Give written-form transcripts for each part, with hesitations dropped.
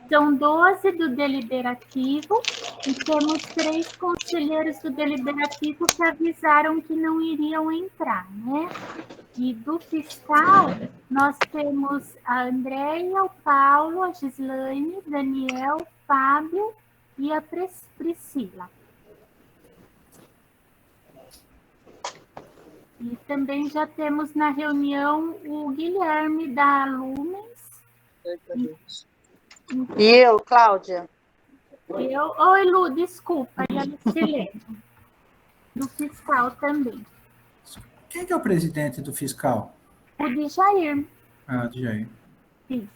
São 12 do deliberativo e temos 3 conselheiros do deliberativo que avisaram que não iriam entrar, né? E do fiscal, nós temos a Andréia, o Paulo, a Gislaine, Daniel, Fábio e a Priscila. E também já temos na reunião o Guilherme da Lumens. E eu, Cláudia? Oi, Lu, desculpa, e a Lucilene. Do fiscal também. Quem que é o presidente do fiscal? O de Jair. Ah, de Jair. Isso.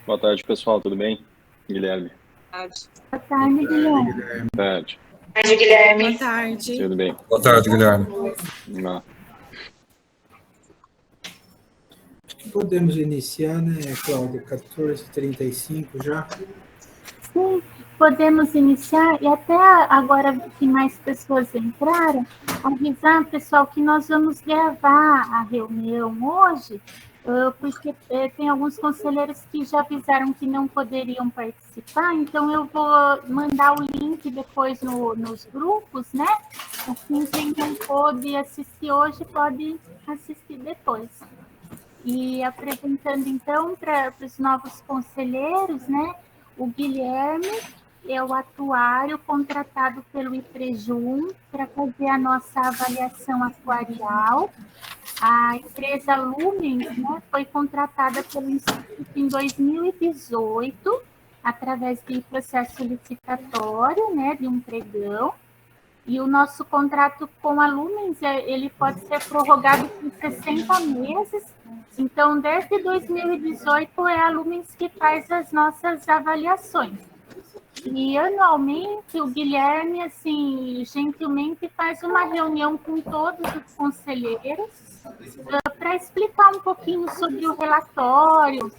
Boa tarde, pessoal, tudo bem? Guilherme. Boa tarde, Guilherme. Boa tarde. Boa tarde, Guilherme. Boa tarde. Tudo bem? Boa tarde, Guilherme. Não. Podemos iniciar, né, Cláudia? 14h35 já. Sim, podemos iniciar, e até agora que mais pessoas entraram, avisar, pessoal, que nós vamos gravar a reunião hoje, porque tem alguns conselheiros que já avisaram que não poderiam participar, então eu vou mandar o link depois nos grupos, né? Assim, quem não pôde assistir hoje pode assistir depois. E apresentando, então, para os novos conselheiros, né? O Guilherme é o atuário contratado pelo IPREJUM para fazer a nossa avaliação atuarial. A empresa Lumens, né, foi contratada pelo Instituto em 2018, através de processo licitatório, né, de um pregão. E o nosso contrato com a Lumens, ele pode ser prorrogado por 60 meses. Então, desde 2018, é a Lumens que faz as nossas avaliações. E, anualmente, o Guilherme, assim, gentilmente faz uma reunião com todos os conselheiros para explicar um pouquinho sobre o relatório,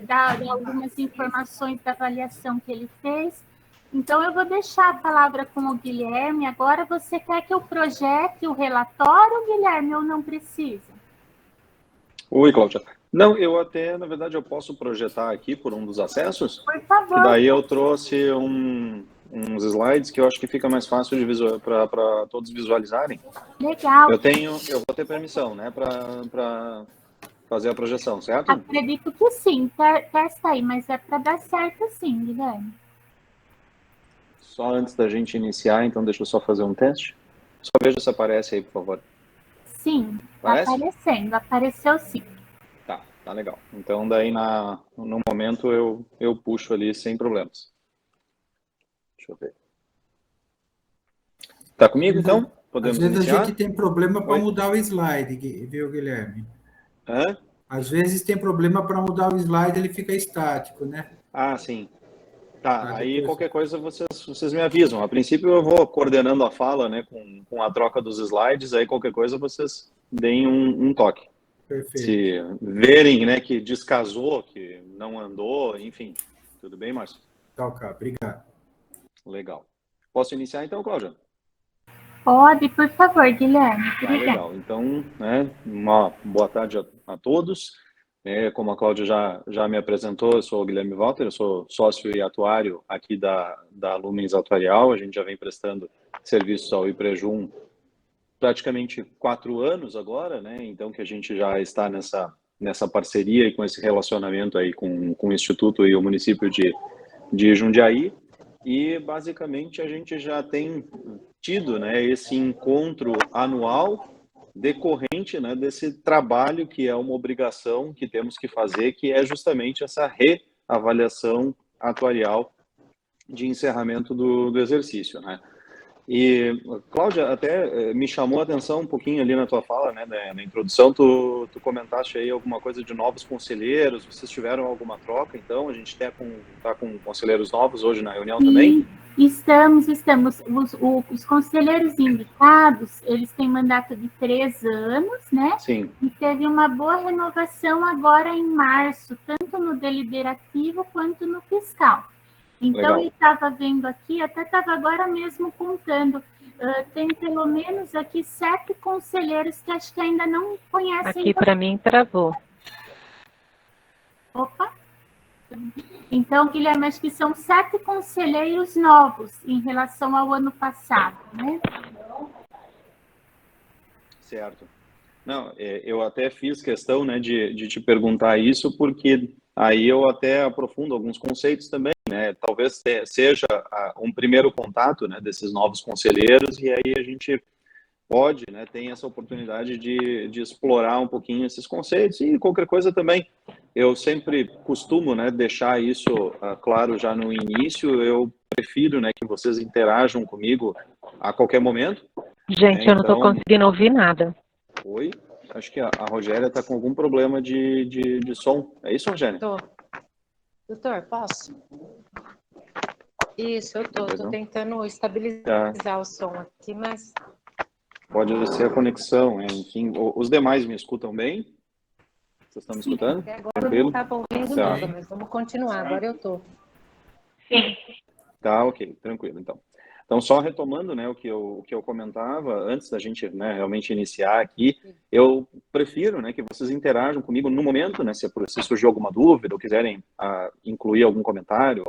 dar algumas informações da avaliação que ele fez. Então, eu vou deixar a palavra com o Guilherme. Agora, você quer que eu projete o relatório, Guilherme, ou não precisa? Oi, Cláudia. Não, eu até, na verdade, eu posso projetar aqui por um dos acessos. Por favor. E daí eu trouxe uns slides que eu acho que fica mais fácil de para todos visualizarem. Legal. Eu vou ter permissão, né, para fazer a projeção, certo? Acredito que sim. Testa aí, mas é para dar certo sim, Guilherme. Só antes da gente iniciar, então deixa eu só fazer um teste. Só veja se aparece aí, por favor. Sim, Aparece? aparecendo. Apareceu sim. Tá legal. Então, daí, no momento, eu puxo ali sem problemas. Deixa eu ver. Tá comigo, então? Podemos Às vezes iniciar? a gente tem problema para mudar o slide, viu, Guilherme? Hã? Às vezes tem problema para mudar o slide, ele fica estático, né? Ah, sim. Tá, aí depois... qualquer coisa vocês me avisam. A princípio eu vou coordenando a fala, né, com a troca dos slides, aí qualquer coisa vocês deem um toque. Perfeito. Se verem, né, que descasou, que não andou, enfim. Tudo bem, Márcio? Tá, ok, obrigado. Legal. Posso iniciar então, Cláudia? Pode, por favor, Guilherme. Tá, legal. Então, né, uma boa tarde a todos. Como a Cláudia já me apresentou, eu sou o Guilherme Walter, eu sou sócio e atuário aqui da Lumens Atuarial. A gente já vem prestando serviços ao IPREJUM praticamente 4 anos agora, né? Então, que a gente já está nessa parceria e com esse relacionamento aí com o Instituto e o município de Jundiaí. E, basicamente, a gente já tem tido, né, esse encontro anual decorrente, né, desse trabalho que é uma obrigação que temos que fazer, que é justamente essa reavaliação atuarial de encerramento do exercício, né? E, Cláudia, até me chamou a atenção um pouquinho ali na tua fala, né, na introdução, tu comentaste aí alguma coisa de novos conselheiros, vocês tiveram alguma troca, então? A gente tá com conselheiros novos hoje na reunião também? Estamos. Os conselheiros indicados, eles têm mandato de 3 anos, né? Sim. E teve uma boa renovação agora em março, tanto no deliberativo quanto no fiscal. Então, Legal. ele estava vendo aqui, até estava agora mesmo contando, tem pelo menos aqui 7 conselheiros que acho que ainda não conhecem. Aqui para mim travou. Opa! Então, Guilherme, acho que são 7 conselheiros novos em relação ao ano passado, né? Certo. Não, eu até fiz questão, né, de te perguntar isso, porque aí eu até aprofundo alguns conceitos também, né? Talvez seja um primeiro contato, né, desses novos conselheiros, e aí a gente pode, né, tem essa oportunidade de explorar um pouquinho esses conceitos e qualquer coisa também. Eu sempre costumo, né, deixar isso claro já no início. Eu prefiro, né, que vocês interajam comigo a qualquer momento. Gente, eu não estou conseguindo ouvir nada. Oi? Acho que a Rogéria está com algum problema de som. É isso, Rogéria? Tô. Doutor, posso? Isso, eu tô tentando estabilizar o som aqui, mas... Pode ser a conexão, enfim. Os demais me escutam bem? Vocês estão me escutando? Até agora Tranquilo? eu não estava ouvindo Tá. nada, mas vamos continuar. Agora eu tô. Sim. Tá, ok. Tranquilo, então. Então, só retomando, né, o que eu comentava, antes da gente, né, realmente iniciar aqui, eu prefiro, né, que vocês interajam comigo no momento, né, se surgiu alguma dúvida ou quiserem incluir algum comentário,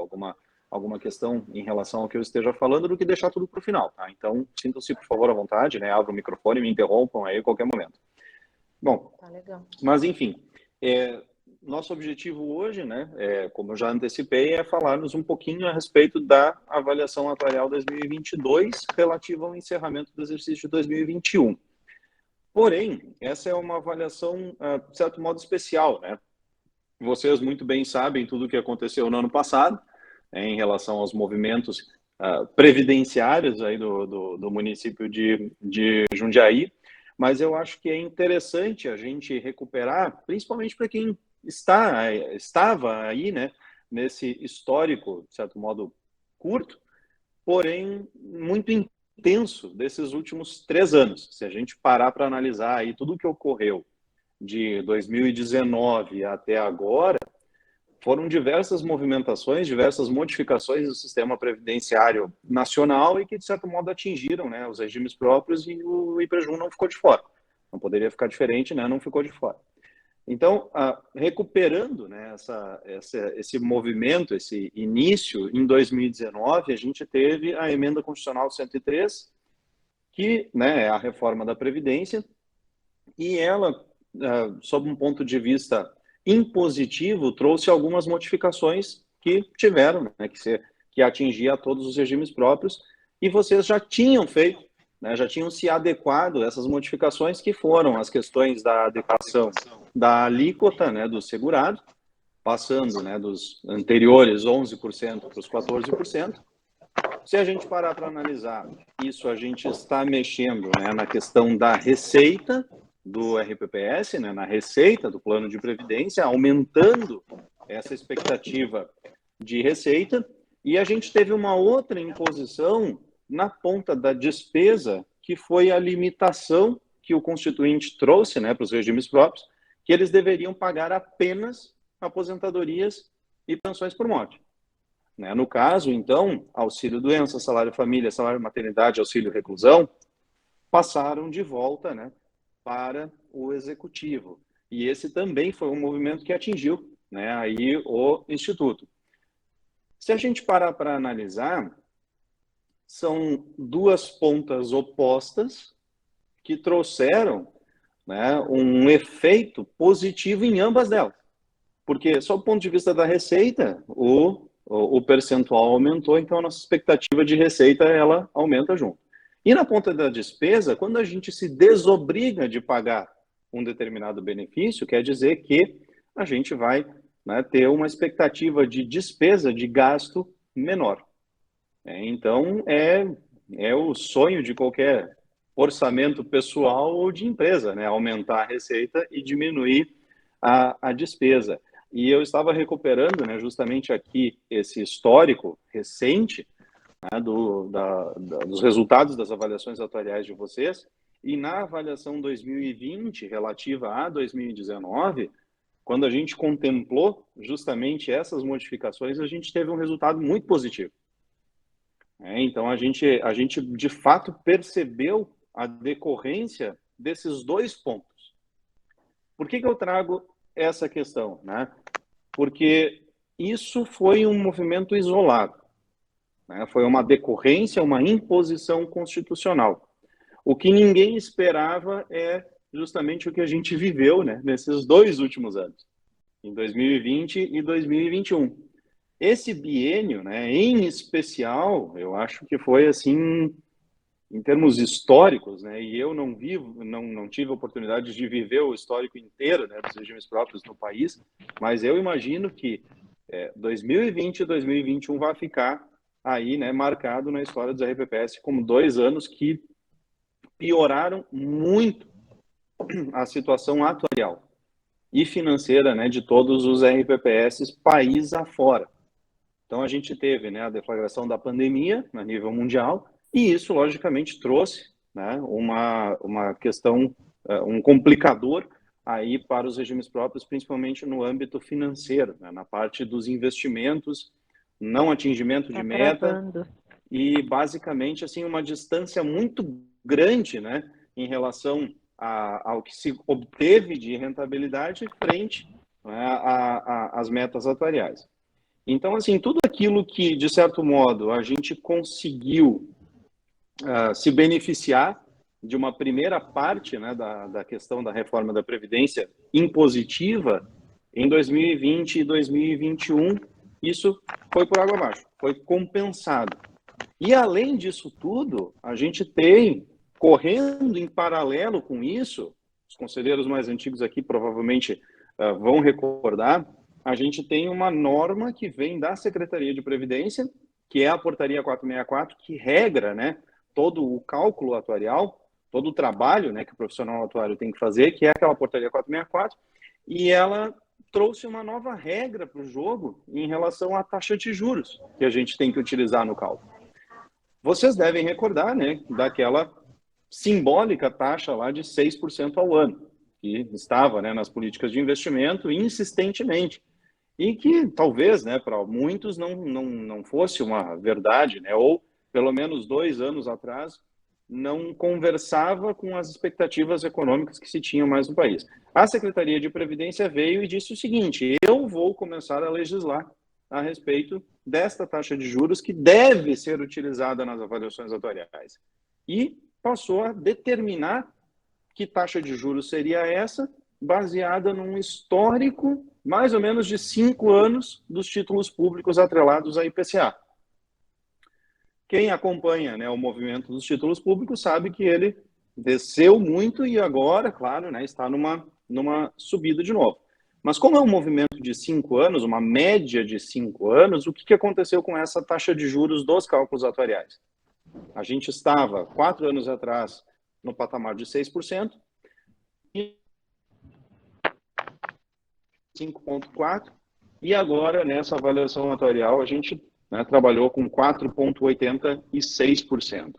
alguma questão em relação ao que eu esteja falando, do que deixar tudo para o final, tá? Então, sintam-se, por favor, à vontade, né, abram o microfone e me interrompam aí a qualquer momento. Bom, Tá legal. Mas, enfim, nosso objetivo hoje, né, como eu já antecipei, é falarmos um pouquinho a respeito da avaliação atuarial 2022 relativa ao encerramento do exercício de 2021. Porém, essa é uma avaliação, de certo modo, especial, né? Vocês muito bem sabem tudo o que aconteceu no ano passado, em relação aos movimentos previdenciários aí do município de Jundiaí, mas eu acho que é interessante a gente recuperar, principalmente para quem estava aí, né, nesse histórico, de certo modo, curto, porém muito intenso desses últimos 3 anos. Se a gente parar para analisar aí tudo o que ocorreu de 2019 até agora, foram diversas movimentações, diversas modificações do sistema previdenciário nacional e que, de certo modo, atingiram, né, os regimes próprios, e o IPREJUN não ficou de fora. Não poderia ficar diferente, né, não ficou de fora. Então, recuperando, né, esse movimento, esse início, em 2019, a gente teve a Emenda Constitucional 103, que, né, é a reforma da Previdência, e ela, sob um ponto de vista impositivo, trouxe algumas modificações que tiveram, né, que atingir a todos os regimes próprios, e vocês já tinham feito, né, já tinham se adequado a essas modificações, que foram as questões da adequação da alíquota, né, do segurado, passando, né, dos anteriores 11% para os 14%. Se a gente parar para analisar isso, a gente está mexendo, né, na questão da receita do RPPS, né, na receita do plano de previdência, aumentando essa expectativa de receita, e a gente teve uma outra imposição na ponta da despesa, que foi a limitação que o Constituinte trouxe, né, para os regimes próprios, que eles deveriam pagar apenas aposentadorias e pensões por morte. Né? No caso, então, auxílio-doença, salário-família, salário-maternidade, auxílio-reclusão, passaram de volta, né, para o executivo. E esse também foi um movimento que atingiu, né, aí o Instituto. Se a gente parar para analisar, são duas pontas opostas que trouxeram, né, um efeito positivo em ambas delas. Porque, só do ponto de vista da receita, o percentual aumentou, então a nossa expectativa de receita, ela aumenta junto. E na ponta da despesa, quando a gente se desobriga de pagar um determinado benefício, quer dizer que a gente vai, né, ter uma expectativa de despesa, de gasto menor. Então, é o sonho de qualquer orçamento pessoal ou de empresa, né, aumentar a receita e diminuir a despesa. E eu estava recuperando, né, justamente aqui esse histórico recente, né, dos resultados das avaliações atuariais de vocês, e na avaliação 2020, relativa a 2019, quando a gente contemplou justamente essas modificações, a gente teve um resultado muito positivo. Então, a gente de fato percebeu a decorrência desses dois pontos. Por que eu trago essa questão? Porque isso foi um movimento isolado. Foi uma decorrência, uma imposição constitucional. O que ninguém esperava é justamente o que a gente viveu, nesses 2 últimos anos, em 2020 e 2021. Esse biênio, em especial, eu acho que foi assim, em termos históricos, e eu não tive a oportunidade de viver o histórico inteiro dos regimes próprios no país, mas eu imagino que 2020 e 2021 vai ficar aí, marcado na história dos RPPS como 2 anos que pioraram muito a situação atuarial e financeira, de todos os RPPS país afora. Então, a gente teve a deflagração da pandemia a nível mundial e isso, logicamente, trouxe uma questão, um complicador aí para os regimes próprios, principalmente no âmbito financeiro, na parte dos investimentos, não atingimento de meta e, basicamente, assim, uma distância muito grande em relação ao que se obteve de rentabilidade frente às metas atuariais. Então, assim, tudo aquilo que, de certo modo, a gente conseguiu se beneficiar de uma primeira parte da questão da reforma da Previdência impositiva em 2020 e 2021, isso foi por água abaixo, foi compensado. E, além disso tudo, a gente tem, correndo em paralelo com isso, os conselheiros mais antigos aqui provavelmente vão recordar, a gente tem uma norma que vem da Secretaria de Previdência, que é a Portaria 464, que regra todo o cálculo atuarial, todo o trabalho que o profissional atuário tem que fazer, que é aquela Portaria 464, e ela trouxe uma nova regra para o jogo em relação à taxa de juros que a gente tem que utilizar no cálculo. Vocês devem recordar daquela simbólica taxa lá de 6% ao ano, que estava nas políticas de investimento insistentemente. E que talvez, para muitos, não fosse uma verdade, ou pelo menos 2 anos atrás, não conversava com as expectativas econômicas que se tinham mais no país. A Secretaria de Previdência veio e disse o seguinte: eu vou começar a legislar a respeito desta taxa de juros que deve ser utilizada nas avaliações atuariais. E passou a determinar que taxa de juros seria essa, baseada num histórico mais ou menos de 5 anos dos títulos públicos atrelados à IPCA. Quem acompanha o movimento dos títulos públicos sabe que ele desceu muito e agora, claro, está numa subida de novo. Mas como é um movimento de 5 anos, uma média de 5 anos, o que aconteceu com essa taxa de juros dos cálculos atuariais? A gente estava, 4 anos atrás, no patamar de 6%, e 5,4%, e agora, nessa avaliação atuarial, a gente trabalhou com 4,86%.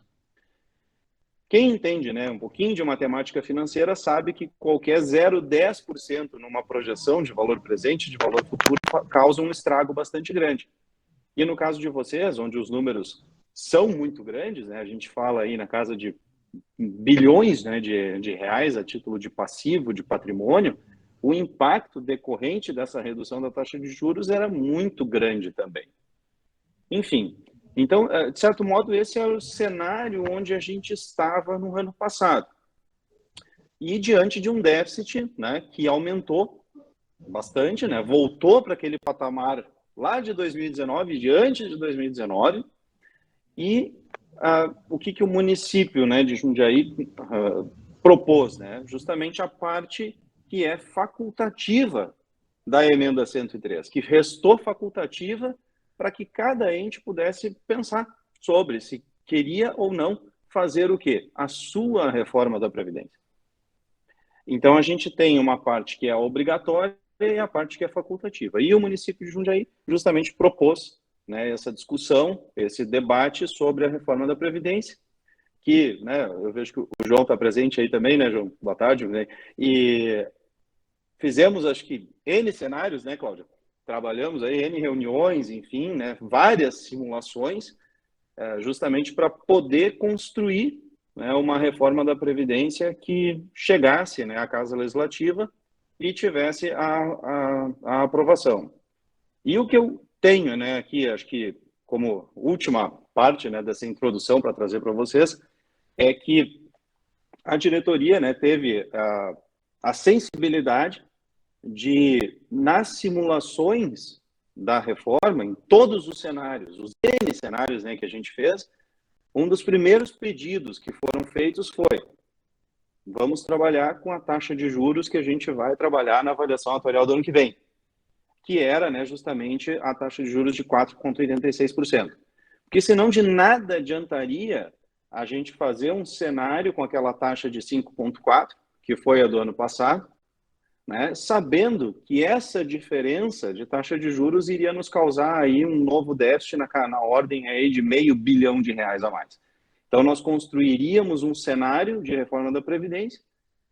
Quem entende um pouquinho de matemática financeira sabe que qualquer 0,10% numa projeção de valor presente, de valor futuro, causa um estrago bastante grande. E no caso de vocês, onde os números são muito grandes, a gente fala aí na casa de bilhões de reais a título de passivo, de patrimônio, o impacto decorrente dessa redução da taxa de juros era muito grande também. Enfim, então, de certo modo, esse é o cenário onde a gente estava no ano passado. E diante de um déficit que aumentou bastante, voltou para aquele patamar lá de 2019, diante de 2019, e o que o município de Jundiaí propôs? Justamente a parte que é facultativa da emenda 103, que restou facultativa para que cada ente pudesse pensar sobre se queria ou não fazer o quê? A sua reforma da Previdência. Então, a gente tem uma parte que é obrigatória e a parte que é facultativa. E o município de Jundiaí justamente propôs essa discussão, esse debate sobre a reforma da Previdência, que eu vejo que o João está presente aí também, João? Boa tarde. E fizemos, acho que, N cenários, né, Cláudia? Trabalhamos aí N reuniões, enfim, né, várias simulações, justamente para poder construir, né, uma reforma da Previdência que chegasse, né, à Casa Legislativa e tivesse a aprovação. E o que eu tenho, né, aqui, acho que como última parte, né, dessa introdução para trazer para vocês, é que a diretoria, né, teve a sensibilidade de, nas simulações da reforma, em todos os cenários, os N cenários, né, que a gente fez, um dos primeiros pedidos que foram feitos foi: vamos trabalhar com a taxa de juros que a gente vai trabalhar na avaliação atuarial do ano que vem, que era, né, justamente a taxa de juros de 4,86%. Porque senão de nada adiantaria a gente fazer um cenário com aquela taxa de 5,4%, que foi a do ano passado, né, sabendo que essa diferença de taxa de juros iria nos causar aí um novo déficit na ordem aí de R$500 bilhão a mais. Então, nós construiríamos um cenário de reforma da Previdência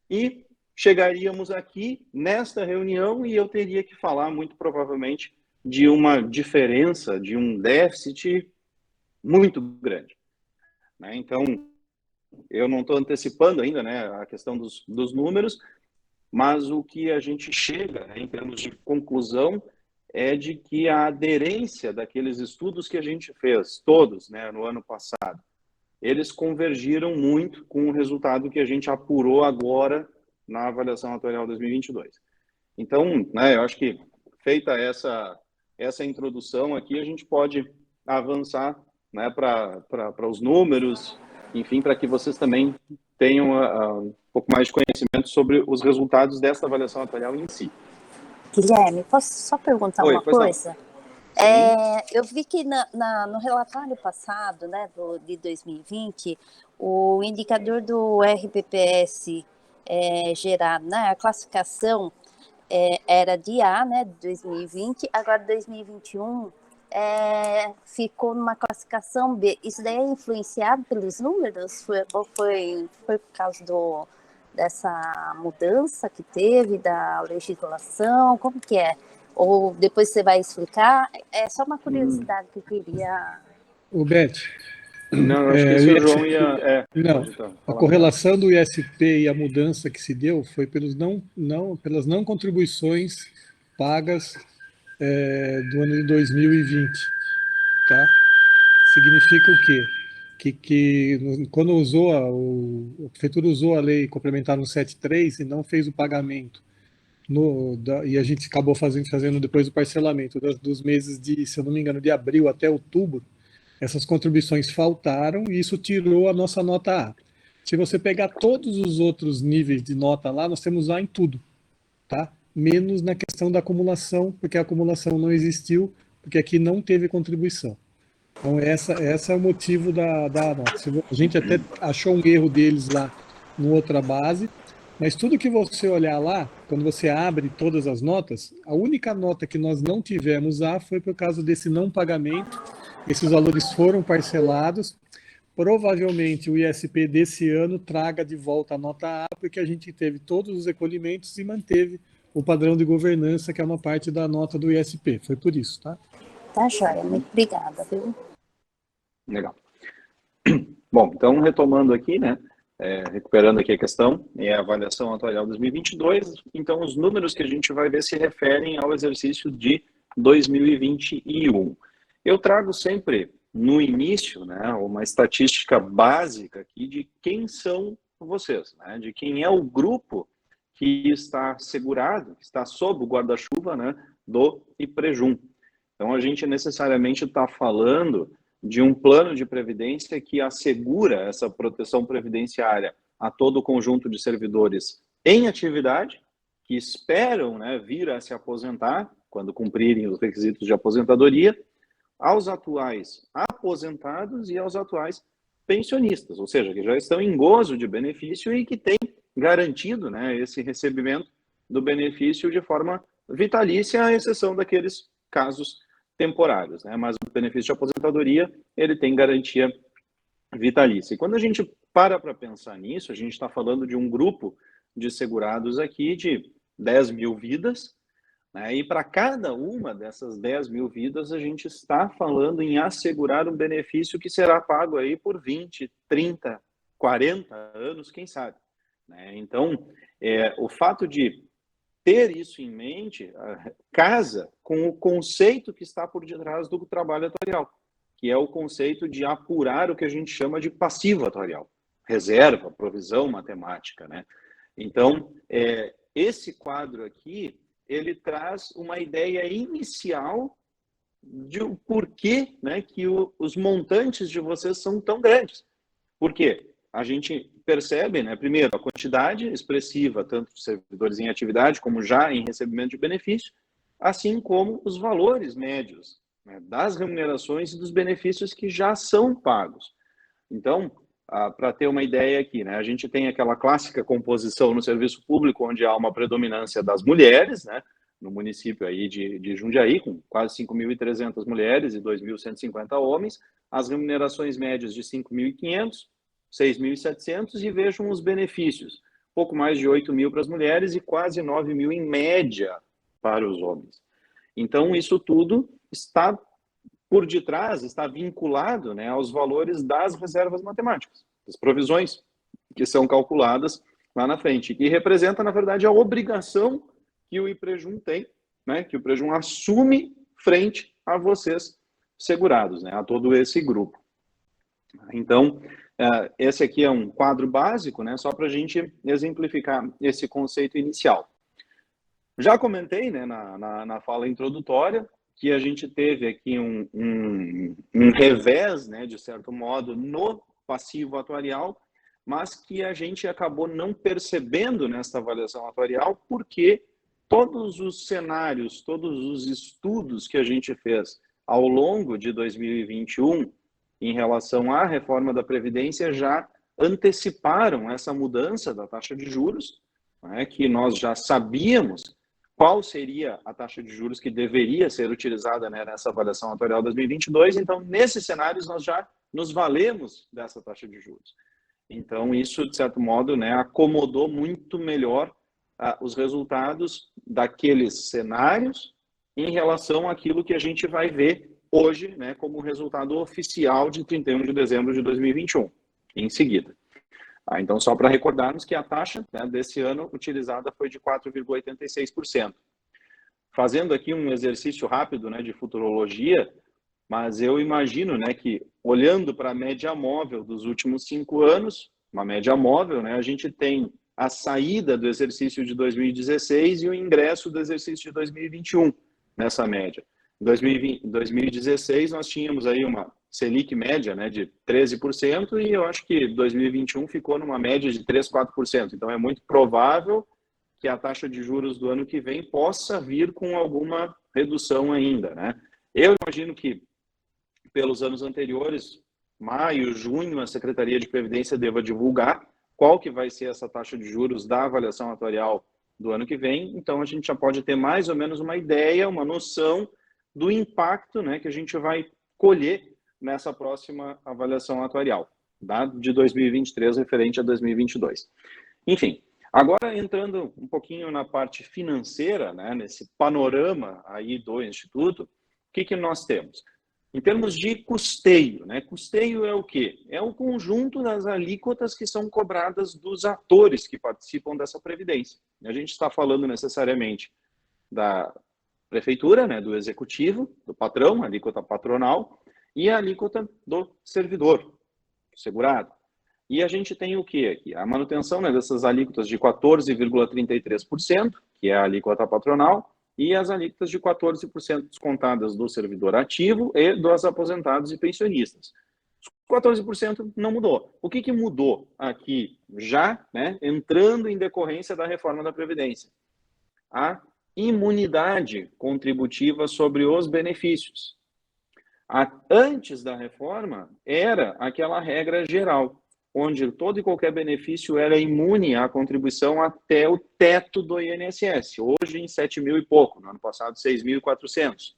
e chegaríamos aqui nesta reunião e eu teria que falar, muito provavelmente, de uma diferença, de um déficit muito grande, né? Então, eu não estou antecipando ainda, né, a questão dos números, mas o que a gente chega, né, em termos de conclusão, é de que a aderência daqueles estudos que a gente fez, todos, né, no ano passado, eles convergiram muito com o resultado que a gente apurou agora na avaliação atuarial 2022. Então, né, eu acho que, feita essa introdução aqui, a gente pode avançar, né, para os números, enfim, para que vocês também tenham um pouco mais de conhecimento sobre os resultados dessa avaliação atuarial em si. Guilherme, posso só perguntar uma coisa? Eu vi que no relatório passado, né, de 2020, o indicador do RPPS gerado, né, a classificação era de A, né, de 2020, agora 2021 ficou numa classificação B. Isso daí é influenciado pelos números? Foi por causa dessa mudança que teve da legislação? Como que é? Ou depois você vai explicar? É só uma curiosidade que eu queria... O Beth. Não, acho que isso o João ia... Não, a correlação do ISP e a mudança que se deu foi pelas não contribuições pagas do ano de 2020, tá? Significa o quê? Que quando a prefeitura usou a lei complementar no 73 e não fez o pagamento, e a gente acabou fazendo depois o parcelamento dos meses de, se eu não me engano, de abril até outubro, essas contribuições faltaram e isso tirou a nossa nota A. Se você pegar todos os outros níveis de nota lá, nós temos A em tudo, tá? Menos na questão da acumulação, porque a acumulação não existiu, porque aqui não teve contribuição. Então, essa é o motivo da nota. A gente até achou um erro deles lá em outra base, mas tudo que você olhar lá, quando você abre todas as notas, a única nota que nós não tivemos A foi por causa desse não pagamento. Esses valores foram parcelados. Provavelmente o ISP desse ano traga de volta a nota A, porque a gente teve todos os recolhimentos e manteve o padrão de governança, que é uma parte da nota do ISP. Foi por isso, tá? Tá, joia. Muito obrigada, viu? Legal. Bom, então, retomando aqui, né, recuperando aqui a questão, a avaliação atuarial 2022, então os números que a gente vai ver se referem ao exercício de 2021. Eu trago sempre, no início, né, uma estatística básica aqui de quem são vocês, né, de quem é o grupo que está segurado, que está sob o guarda-chuva, né, do IPREJUM. Então, a gente necessariamente está falando de um plano de previdência que assegura essa proteção previdenciária a todo o conjunto de servidores em atividade, que esperam, né, vir a se aposentar, quando cumprirem os requisitos de aposentadoria, aos atuais aposentados e aos atuais pensionistas, ou seja, que já estão em gozo de benefício e que têm garantido, né, esse recebimento do benefício de forma vitalícia, à exceção daqueles casos temporários, né? Mas o benefício de aposentadoria, ele tem garantia vitalícia. E quando a gente para pensar nisso, a gente está falando de um grupo de segurados aqui de 10 mil vidas, né? E para cada uma dessas 10 mil vidas, a gente está falando em assegurar um benefício que será pago aí por 20, 30, 40 anos, quem sabe, né? Então, o fato de ter isso em mente casa com o conceito que está por detrás do trabalho atuarial, que é o conceito de apurar o que a gente chama de passivo atuarial, reserva, provisão matemática, né? Então, esse quadro aqui, ele traz uma ideia inicial de o porquê, né, que os montantes de vocês são tão grandes. Por quê? A gente percebe, né, primeiro, a quantidade expressiva, tanto de servidores em atividade, como já em recebimento de benefício, assim como os valores médios, né, das remunerações e dos benefícios que já são pagos. Então, para ter uma ideia aqui, né, a gente tem aquela clássica composição no serviço público, onde há uma predominância das mulheres, né, no município aí de Jundiaí, com quase 5.300 mulheres e 2.150 homens, as remunerações médias de 5.500, 6.700, e vejam os benefícios, pouco mais de 8 mil para as mulheres e quase 9 mil em média para os homens. Então, isso tudo está por detrás, está vinculado, né, aos valores das reservas matemáticas, das provisões que são calculadas lá na frente, que representa, na verdade, a obrigação que o IPREJUM tem, né, que o IPREJUM assume frente a vocês segurados, né, a todo esse grupo. Então, esse aqui é um quadro básico, né, só para a gente exemplificar esse conceito inicial. Já comentei, né, na fala introdutória, que a gente teve aqui um revés, né, de certo modo, no passivo atuarial, mas que a gente acabou não percebendo nessa avaliação atuarial, porque todos os cenários, todos os estudos que a gente fez ao longo de 2021, em relação à reforma da Previdência, já anteciparam essa mudança da taxa de juros, né, que nós já sabíamos qual seria a taxa de juros que deveria ser utilizada, né, nessa avaliação atuarial 2022. Então, nesses cenários, nós já nos valemos dessa taxa de juros. Então, isso, de certo modo, né, acomodou muito melhor os resultados daqueles cenários em relação àquilo que a gente vai ver hoje, né, como resultado oficial de 31 de dezembro de 2021, em seguida. Então, só para recordarmos que a taxa, né, desse ano utilizada foi de 4,86%. Fazendo aqui um exercício rápido, né, de futurologia, mas eu imagino, né, que olhando para a média móvel dos últimos 5 anos, uma média móvel, né, a gente tem a saída do exercício de 2016 e o ingresso do exercício de 2021 nessa média. Em 2016, nós tínhamos aí uma Selic média, né, de 13%, e eu acho que 2021 ficou numa média de 3, 4%. Então, é muito provável que a taxa de juros do ano que vem possa vir com alguma redução ainda, né? Eu imagino que, pelos anos anteriores, maio, junho, a Secretaria de Previdência deva divulgar qual que vai ser essa taxa de juros da avaliação atuarial do ano que vem. Então, a gente já pode ter mais ou menos uma ideia, uma noção do impacto, né, que a gente vai colher nessa próxima avaliação atuarial, tá? De 2023 referente a 2022. Enfim, agora entrando um pouquinho na parte financeira, né, nesse panorama aí do Instituto, o que nós temos? Em termos de custeio, né? Custeio é o quê? É o conjunto das alíquotas que são cobradas dos atores que participam dessa previdência. A gente está falando necessariamente da prefeitura, né, do executivo, do patrão, a alíquota patronal, e a alíquota do servidor, do segurado. E a gente tem o que aqui? A manutenção, né, dessas alíquotas de 14,33%, que é a alíquota patronal, e as alíquotas de 14% descontadas do servidor ativo e dos aposentados e pensionistas. Os 14% não mudou. O que mudou aqui já, né, entrando em decorrência da reforma da Previdência? A imunidade contributiva sobre os benefícios. Antes da reforma, era aquela regra geral, onde todo e qualquer benefício era imune à contribuição até o teto do INSS, hoje em 7 mil e pouco, no ano passado 6.400.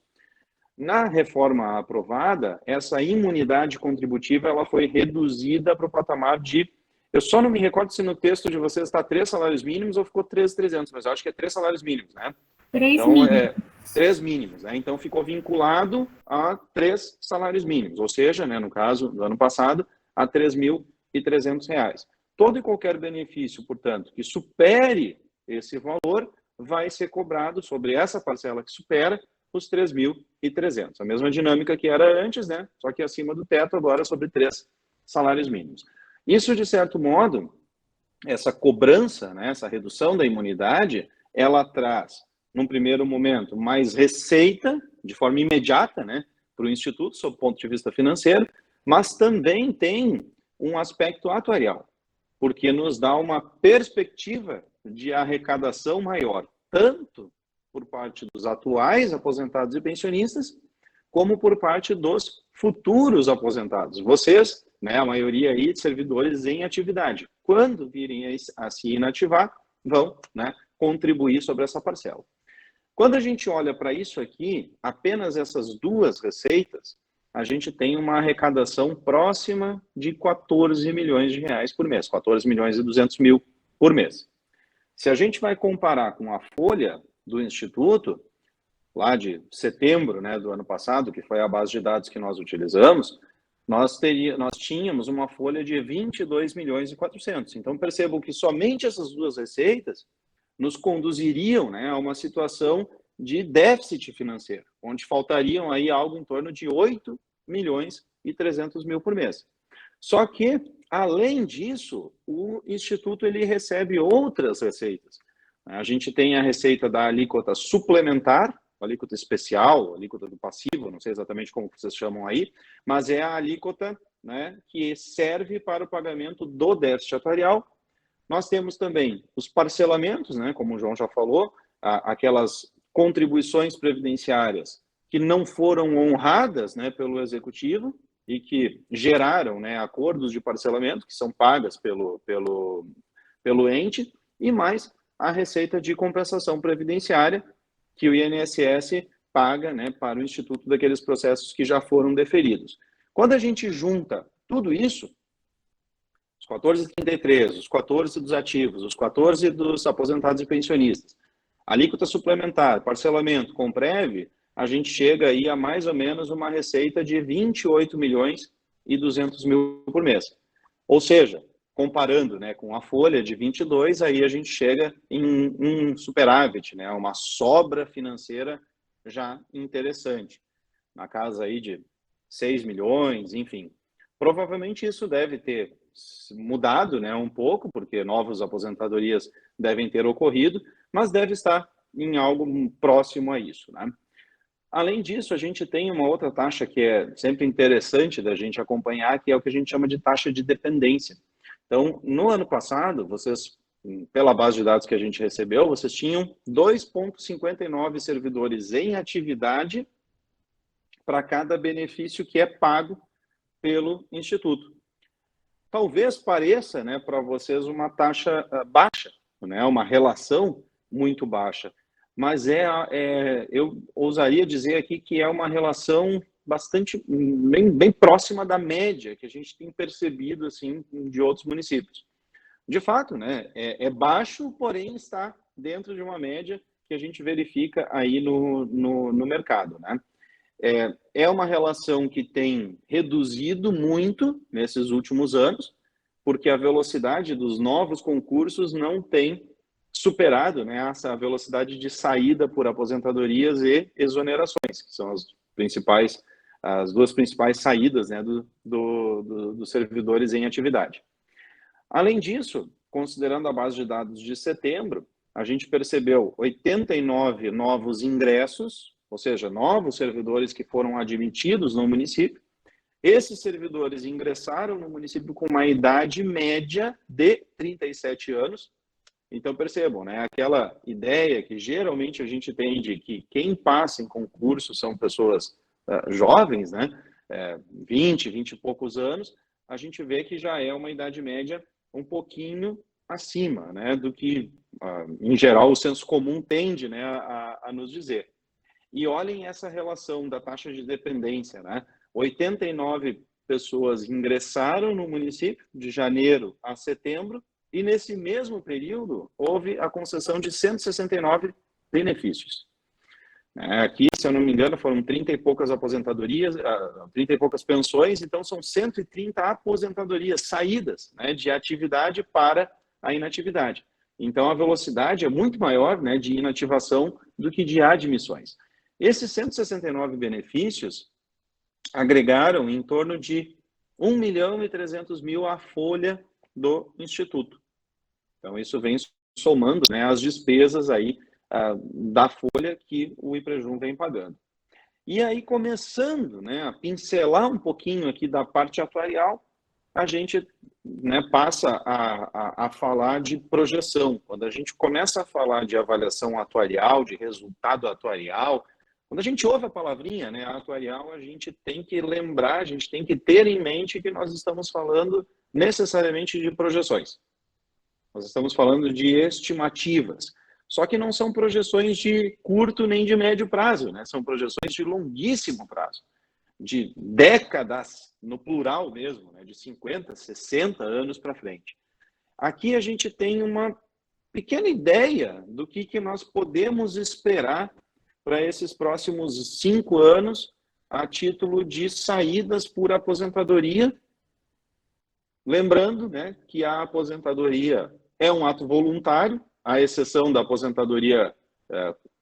Na reforma aprovada, essa imunidade contributiva ela foi reduzida para o patamar de Eu só não me recordo se no texto de vocês está 3 salários mínimos ou ficou 3.300, mas eu acho que é 3 salários mínimos, né? 3 então, mínimos. 3 mínimos, né? Então ficou vinculado a 3 salários mínimos, ou seja, né, no caso do ano passado, a R$ 3.300. Todo e qualquer benefício, portanto, que supere esse valor, vai ser cobrado sobre essa parcela que supera os 3.300. A mesma dinâmica que era antes, né? Só que acima do teto, agora sobre 3 salários mínimos. Isso, de certo modo, essa cobrança, né, essa redução da imunidade, ela traz, num primeiro momento, mais receita, de forma imediata, né, para o Instituto, sob o ponto de vista financeiro, mas também tem um aspecto atuarial, porque nos dá uma perspectiva de arrecadação maior, tanto por parte dos atuais aposentados e pensionistas, como por parte dos futuros aposentados. Vocês, né, a maioria aí de servidores em atividade, quando virem a se inativar, vão, né, contribuir sobre essa parcela. Quando a gente olha para isso aqui, apenas essas duas receitas, a gente tem uma arrecadação próxima de 14 milhões de reais por mês, 14 milhões e 200 mil por mês. Se a gente vai comparar com a folha do Instituto, lá de setembro, né, do ano passado, que foi a base de dados que nós utilizamos, nós tínhamos uma folha de 22 milhões e 400. Então, percebam que somente essas duas receitas nos conduziriam, né, a uma situação de déficit financeiro, onde faltariam aí algo em torno de 8 milhões e 300 mil por mês. Só que, além disso, o Instituto ele recebe outras receitas. A gente tem a receita da alíquota suplementar, alíquota especial, alíquota do passivo, não sei exatamente como vocês chamam aí, mas é a alíquota, né, que serve para o pagamento do déficit atuarial. Nós temos também os parcelamentos, né, como o João já falou, aquelas contribuições previdenciárias que não foram honradas, né, pelo Executivo e que geraram, né, acordos de parcelamento que são pagas pelo ente, e mais a receita de compensação previdenciária que o INSS paga, né, para o Instituto daqueles processos que já foram deferidos. Quando a gente junta tudo isso, os 14,33, os 14 dos ativos, os 14 dos aposentados e pensionistas, alíquota suplementar, parcelamento, Comprev, a gente chega aí a mais ou menos uma receita de 28 milhões e 200 mil por mês. Ou seja, comparando, né, com a folha de 22, aí a gente chega em um superávit, né, uma sobra financeira já interessante, na casa aí de 6 milhões, enfim. Provavelmente isso deve ter mudado, né, um pouco, porque novas aposentadorias devem ter ocorrido, mas deve estar em algo próximo a isso, né? Além disso, a gente tem uma outra taxa que é sempre interessante da gente acompanhar, que é o que a gente chama de taxa de dependência. Então, no ano passado, vocês, pela base de dados que a gente recebeu, vocês tinham 2,59 servidores em atividade para cada benefício que é pago pelo Instituto. Talvez pareça, né, para vocês uma taxa baixa, né, uma relação muito baixa, mas eu ousaria dizer aqui que é uma relação bastante, bem próxima da média que a gente tem percebido assim, de outros municípios. De fato, né, é baixo, porém está dentro de uma média que a gente verifica aí no mercado, né? É uma relação que tem reduzido muito nesses últimos anos, porque a velocidade dos novos concursos não tem superado, né, essa velocidade de saída por aposentadorias e exonerações, que são as duas principais saídas, né, dos servidores em atividade. Além disso, considerando a base de dados de setembro, a gente percebeu 89 novos ingressos, ou seja, novos servidores que foram admitidos no município. Esses servidores ingressaram no município com uma idade média de 37 anos. Então, percebam, né, aquela ideia que geralmente a gente tem de que quem passa em concurso são pessoas jovens, né, 20 e poucos anos, a gente vê que já é uma idade média um pouquinho acima, né, do que, em geral, o senso comum tende, né, a nos dizer. E olhem essa relação da taxa de dependência, né, 89 pessoas ingressaram no município de janeiro a setembro, e nesse mesmo período houve a concessão de 169 benefícios. Aqui, se eu não me engano, foram 30 e poucas aposentadorias, 30 e poucas pensões, então são 130 aposentadorias, saídas, né, de atividade para a inatividade. Então a velocidade é muito maior, né, de inativação do que de admissões. Esses 169 benefícios agregaram em torno de 1.300.000 à folha do Instituto. Então isso vem somando, né, as despesas aí da folha que o IPREJUM vem pagando. E aí, começando, né, a pincelar um pouquinho aqui da parte atuarial, a gente, né, passa a falar de projeção. Quando a gente começa a falar de avaliação atuarial, de resultado atuarial, quando a gente ouve a palavrinha, né, atuarial, a gente tem que lembrar, a gente tem que ter em mente que nós estamos falando necessariamente de projeções. Nós estamos falando de estimativas. Só que não são projeções de curto nem de médio prazo, né? São projeções de longuíssimo prazo, de décadas, no plural mesmo, né? De 50, 60 anos para frente. Aqui a gente tem uma pequena ideia do que nós podemos esperar para esses próximos 5 anos a título de saídas por aposentadoria. Lembrando, né, que a aposentadoria é um ato voluntário, à exceção da aposentadoria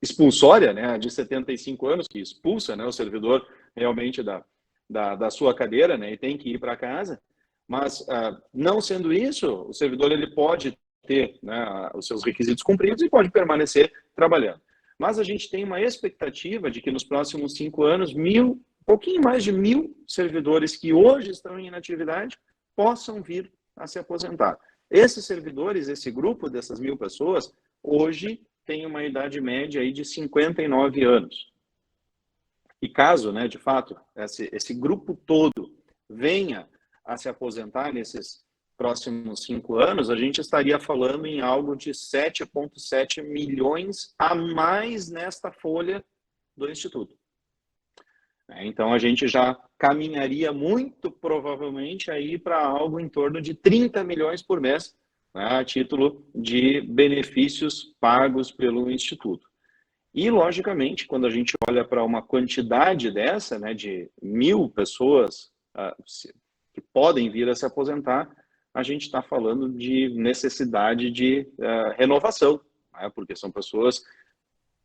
expulsória, né, de 75 anos, que expulsa, né, o servidor realmente da sua cadeira, né, e tem que ir para casa. Mas, não sendo isso, o servidor ele pode ter, né, os seus requisitos cumpridos e pode permanecer trabalhando. Mas a gente tem uma expectativa de que nos próximos 5 anos, pouquinho mais de 1.000 servidores que hoje estão em inatividade possam vir a se aposentar. Esses servidores, esse grupo dessas 1.000 pessoas, hoje tem uma idade média aí de 59 anos. E caso, né, de fato, esse grupo todo venha a se aposentar nesses próximos 5 anos, a gente estaria falando em algo de 7,7 milhões a mais nesta folha do Instituto. Então, a gente já caminharia muito provavelmente aí para algo em torno de 30 milhões por mês, né, a título de benefícios pagos pelo Instituto. E, logicamente, quando a gente olha para uma quantidade dessa, né, de 1.000 pessoas que podem vir a se aposentar, a gente está falando de necessidade de renovação, né, porque são pessoas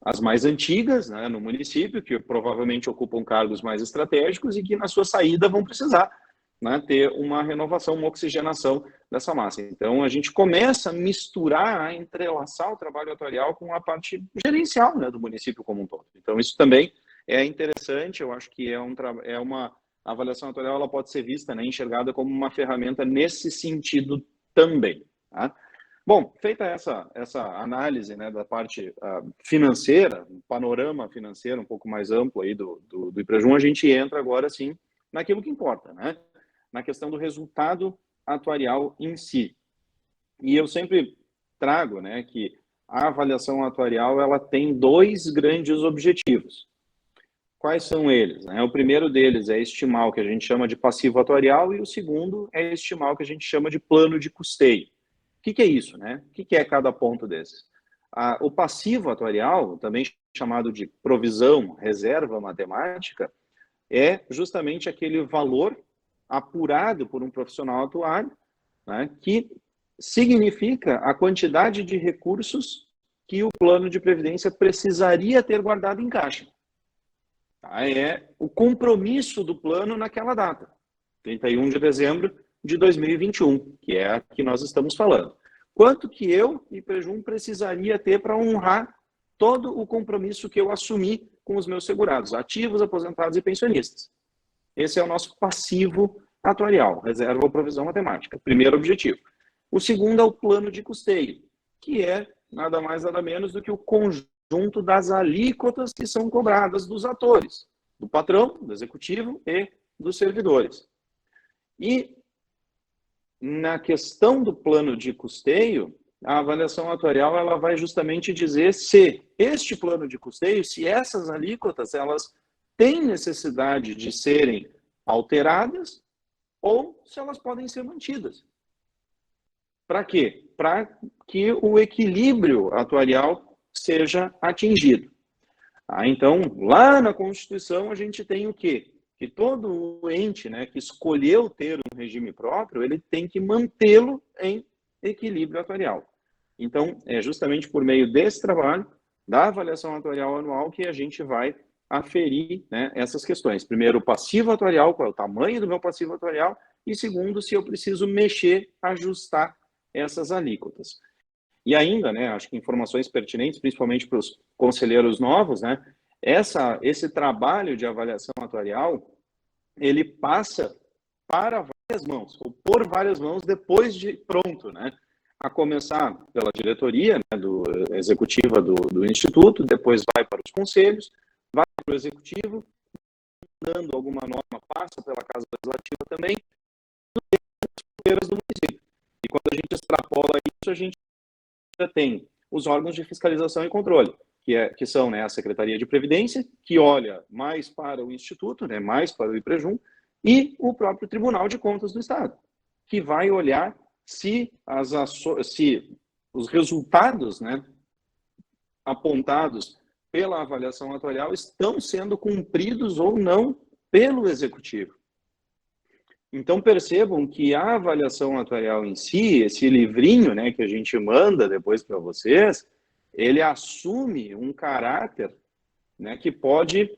as mais antigas, né, no município, que provavelmente ocupam cargos mais estratégicos e que na sua saída vão precisar, né, ter uma renovação, uma oxigenação dessa massa. Então, a gente começa a misturar, a entrelaçar o trabalho atuarial com a parte gerencial, né, do município como um todo. Então, isso também é interessante, eu acho que é uma avaliação atuarial, ela pode ser vista, né, enxergada como uma ferramenta nesse sentido também, tá? Bom, feita essa análise, né, da parte financeira, um panorama financeiro um pouco mais amplo aí do IPREJUM, a gente entra agora, sim, naquilo que importa, né? Na questão do resultado atuarial em si. E eu sempre trago, né, que a avaliação atuarial ela tem 2 grandes objetivos. Quais são eles? Né? O primeiro deles é estimar o que a gente chama de passivo atuarial e o segundo é estimar o que a gente chama de plano de custeio. O que é isso, né? O que é cada ponto desses? O passivo atuarial, também chamado de provisão, reserva matemática, é justamente aquele valor apurado por um profissional atuário, né, que significa a quantidade de recursos que o plano de previdência precisaria ter guardado em caixa. Tá? É o compromisso do plano naquela data, 31 de dezembro de 2021, que é a que nós estamos falando. Quanto que eu, IPREJUM, precisaria ter para honrar todo o compromisso que eu assumi com os meus segurados, ativos, aposentados e pensionistas. Esse é o nosso passivo atuarial, reserva ou provisão matemática, primeiro objetivo. O segundo é o plano de custeio, que é nada mais nada menos do que o conjunto das alíquotas que são cobradas dos atores, do patrão, do executivo e dos servidores. E na questão do plano de custeio, a avaliação atuarial ela vai justamente dizer se este plano de custeio, se essas alíquotas, elas têm necessidade de serem alteradas ou se elas podem ser mantidas. Para quê? Para que o equilíbrio atuarial seja atingido. Então, lá na Constituição, a gente tem o quê? Que todo ente, né, que escolheu ter um regime próprio, ele tem que mantê-lo em equilíbrio atuarial. Então, é justamente por meio desse trabalho, da avaliação atuarial anual, que a gente vai aferir, né, essas questões. Primeiro, o passivo atuarial, qual é o tamanho do meu passivo atuarial, e segundo, se eu preciso mexer, ajustar essas alíquotas. E ainda, né, acho que informações pertinentes, principalmente para os conselheiros novos, né, esse trabalho de avaliação atuarial, ele passa para várias mãos, ou por várias mãos depois de pronto, né, a começar pela diretoria, né, executiva do Instituto, depois vai para os conselhos, vai para o executivo, dando alguma norma, passa pela Casa Legislativa também, do município. E quando a gente extrapola isso, a gente já tem os órgãos de fiscalização e controle, que são, né, a Secretaria de Previdência, que olha mais para o Instituto, né, mais para o IPREJUM, e o próprio Tribunal de Contas do Estado, que vai olhar se os resultados, né, apontados pela avaliação atuarial estão sendo cumpridos ou não pelo Executivo. Então, percebam que a avaliação atuarial em si, esse livrinho, né, que a gente manda depois para vocês, ele assume um caráter, né, que pode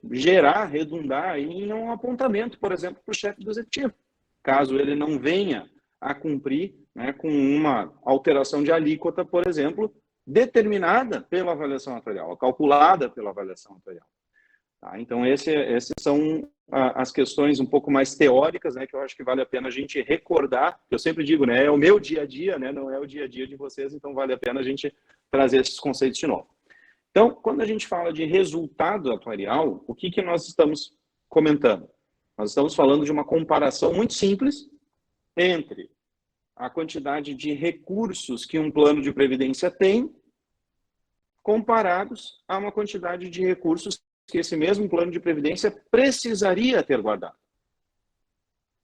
redundar em um apontamento, por exemplo, para o chefe do Executivo, caso ele não venha a cumprir, né, com uma alteração de alíquota, por exemplo, determinada pela avaliação atuarial, calculada pela avaliação atuarial. Tá? Então, esses são as questões um pouco mais teóricas, né, que eu acho que vale a pena a gente recordar. Eu sempre digo, né, é o meu dia a dia, né, não é o dia a dia de vocês, então vale a pena a gente trazer esses conceitos de novo. Então, quando a gente fala de resultado atuarial, o que nós estamos comentando? Nós estamos falando de uma comparação muito simples entre a quantidade de recursos que um plano de previdência tem, comparados a uma quantidade de recursos que esse mesmo plano de previdência precisaria ter guardado.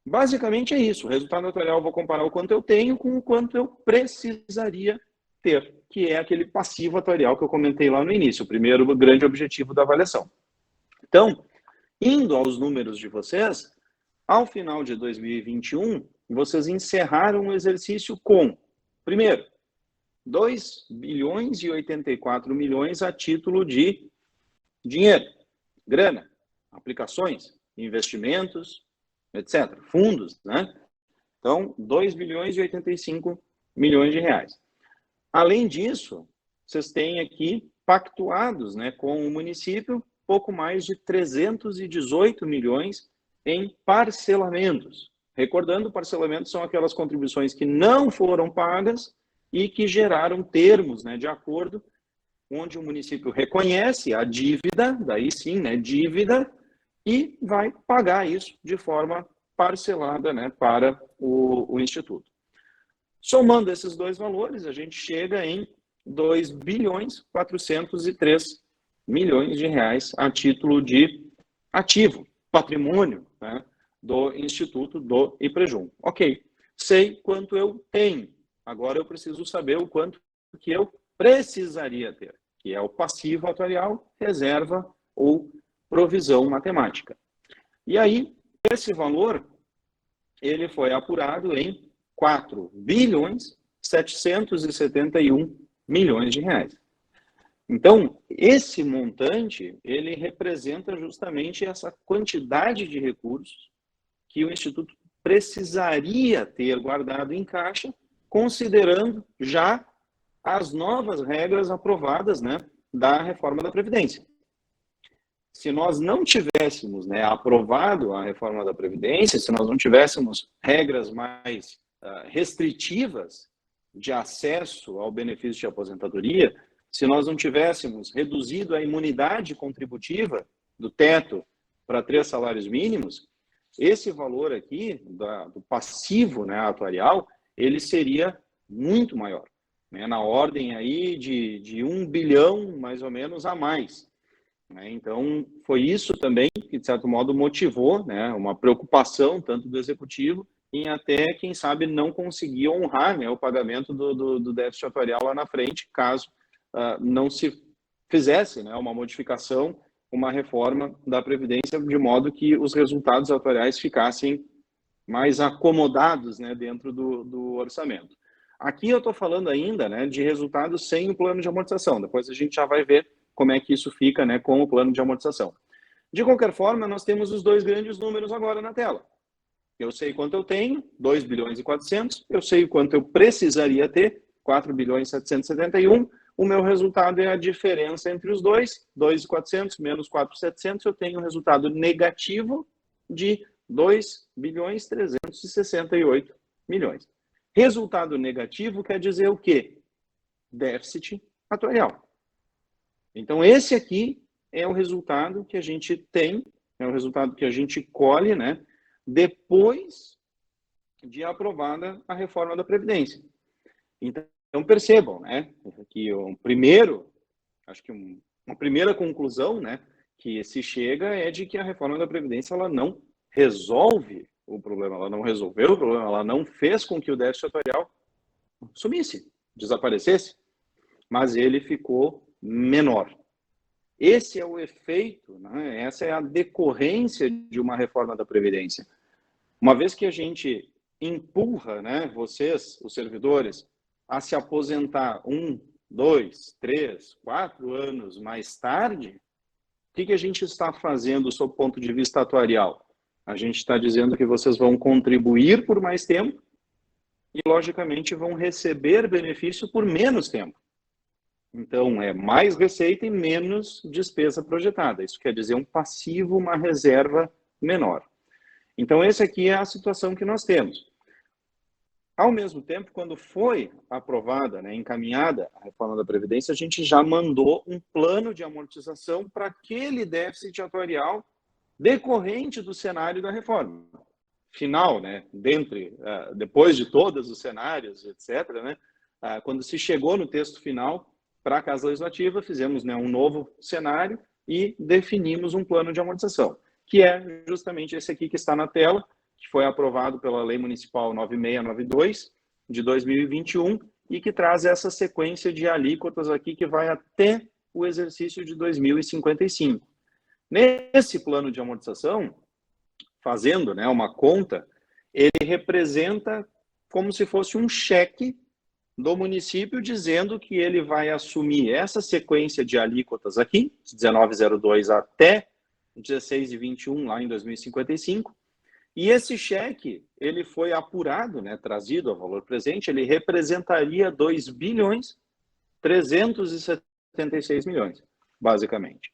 Basicamente é isso. O resultado atuarial eu vou comparar o quanto eu tenho com o quanto eu precisaria ter, que é aquele passivo atuarial que eu comentei lá no início, o primeiro grande objetivo da avaliação. Então, indo aos números de vocês, ao final de 2021, vocês encerraram o exercício com, primeiro, 2 bilhões e 84 milhões a título de dinheiro, grana, aplicações, investimentos, etc. Fundos, né? Então, 2 bilhões e 85 milhões de reais. Além disso, vocês têm aqui pactuados, né, com o município pouco mais de 318 milhões em parcelamentos. Recordando, parcelamentos são aquelas contribuições que não foram pagas e que geraram termos, né, de acordo, onde o município reconhece a dívida, daí sim, né, dívida, e vai pagar isso de forma parcelada, né, para o Instituto. Somando esses dois valores, a gente chega em 2 bilhões 403 milhões de reais a título de ativo, patrimônio, né, do Instituto do IPREJUM. Ok, sei quanto eu tenho, agora eu preciso saber o quanto que eu precisaria ter, que é o passivo atuarial, reserva ou provisão matemática. E aí, esse valor, ele foi apurado em 4 bilhões 771 milhões de reais. Então, esse montante, ele representa justamente essa quantidade de recursos que o Instituto precisaria ter guardado em caixa, considerando já as novas regras aprovadas, né, da reforma da Previdência. Se nós não tivéssemos, né, aprovado a reforma da Previdência, se nós não tivéssemos regras mais restritivas de acesso ao benefício de aposentadoria, se nós não tivéssemos reduzido a imunidade contributiva do teto para 3 salários mínimos, esse valor aqui, do passivo, né, atuarial, ele seria muito maior, né, na ordem aí de 1 bilhão, mais ou menos, a mais. Né? Então, foi isso também que, de certo modo, motivou, né, uma preocupação tanto do Executivo em até, quem sabe, não conseguir honrar, né, o pagamento do déficit atuarial lá na frente, caso não se fizesse, né, uma modificação, uma reforma da Previdência, de modo que os resultados atuariais ficassem mais acomodados, né, dentro do orçamento. Aqui eu estou falando ainda, né, de resultados sem o plano de amortização. Depois a gente já vai ver como é que isso fica, né, com o plano de amortização. De qualquer forma, nós temos os dois grandes números agora na tela. Eu sei quanto eu tenho, 2 bilhões e 400, eu sei quanto eu precisaria ter, 4 bilhões e 771, o meu resultado é a diferença entre os dois, 2.400 menos 4.700, eu tenho um resultado negativo de 2 bilhões e 368 milhões. Resultado negativo quer dizer o quê? Déficit atuarial. Então, esse aqui é o resultado que a gente tem, é o resultado que a gente colhe, né, depois de aprovada a reforma da Previdência. Então percebam, né, que acho que uma primeira conclusão, né, que se chega é de que a reforma da Previdência ela não resolve o problema, ela não resolveu o problema, ela não fez com que o déficit atuarial sumisse, desaparecesse, mas ele ficou menor. Esse é o efeito, né, essa é a decorrência de uma reforma da Previdência. Uma vez que a gente empurra, né, vocês, os servidores, a se aposentar 1, 2, 3, 4 anos mais tarde, o que a gente está fazendo sob o ponto de vista atuarial? A gente está dizendo que vocês vão contribuir por mais tempo e, logicamente, vão receber benefício por menos tempo. Então, é mais receita e menos despesa projetada. Isso quer dizer um passivo, uma reserva menor. Então, essa aqui é a situação que nós temos. Ao mesmo tempo, quando foi aprovada, né, encaminhada a reforma da Previdência, a gente já mandou um plano de amortização para aquele déficit atuarial decorrente do cenário da reforma. Final, né, depois de todos os cenários, etc., né, quando se chegou no texto final para a Casa Legislativa, fizemos, né, um novo cenário e definimos um plano de amortização, que é justamente esse aqui que está na tela, que foi aprovado pela Lei Municipal 9692 de 2021 e que traz essa sequência de alíquotas aqui que vai até o exercício de 2055. Nesse plano de amortização, fazendo, né, uma conta, ele representa como se fosse um cheque do município dizendo que ele vai assumir essa sequência de alíquotas aqui, 19,02 até 16,21 lá em 2055, e esse cheque, ele foi apurado, né, trazido a valor presente, ele representaria 2 bilhões 376 milhões, basicamente.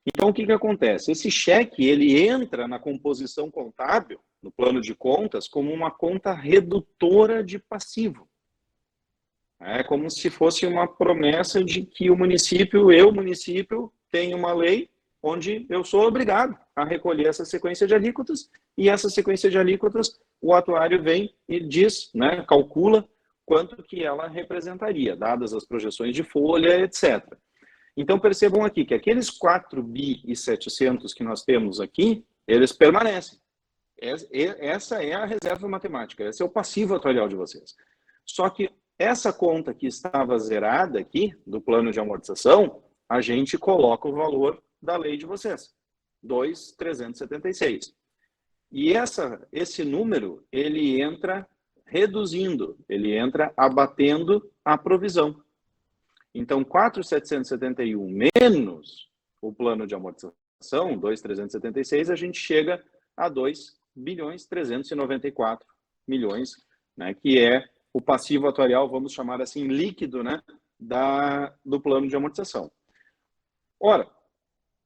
Então, o que acontece? Esse cheque, ele entra na composição contábil, no plano de contas, como uma conta redutora de passivo. É como se fosse uma promessa de que o município, tem uma lei onde eu sou obrigado a recolher essa sequência de alíquotas, e essa sequência de alíquotas, o atuário vem e diz, né, calcula quanto que ela representaria, dadas as projeções de folha, etc. Então, percebam aqui que aqueles 4 bi e 700 que nós temos aqui, eles permanecem. Essa é a reserva matemática, esse é o passivo atuarial de vocês. Só que essa conta que estava zerada aqui, do plano de amortização, a gente coloca o valor da lei de vocês, 2.376. E esse número, ele entra reduzindo, ele entra abatendo a provisão. Então, 4.771 menos o plano de amortização, 2.376, a gente chega a 2 bilhões 394 milhões, né, que é o passivo atuarial, vamos chamar assim, líquido, né, do plano de amortização. Ora,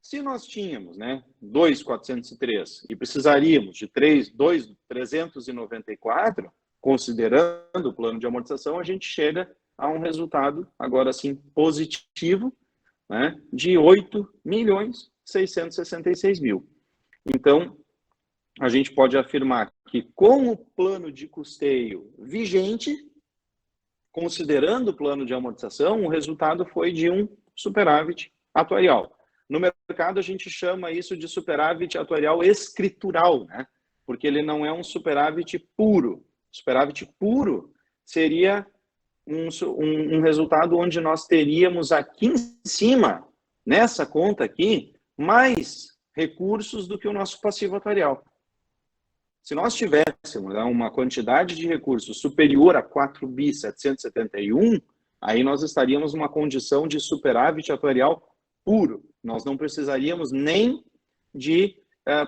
se nós tínhamos, né, 2.403 e precisaríamos de 2.394, considerando o plano de amortização, a gente chega a um resultado, agora sim, positivo, né, de 8.666.000. Então, a gente pode afirmar que com o plano de custeio vigente, considerando o plano de amortização, o resultado foi de um superávit atuarial. No mercado, a gente chama isso de superávit atuarial escritural, né? porque ele não é um superávit puro. Superávit puro seria um resultado onde nós teríamos aqui em cima, nessa conta aqui, mais recursos do que o nosso passivo atuarial. Se nós tivéssemos uma quantidade de recursos superior a 4.771, aí nós estaríamos numa condição de superávit atuarial puro. Nós não precisaríamos nem de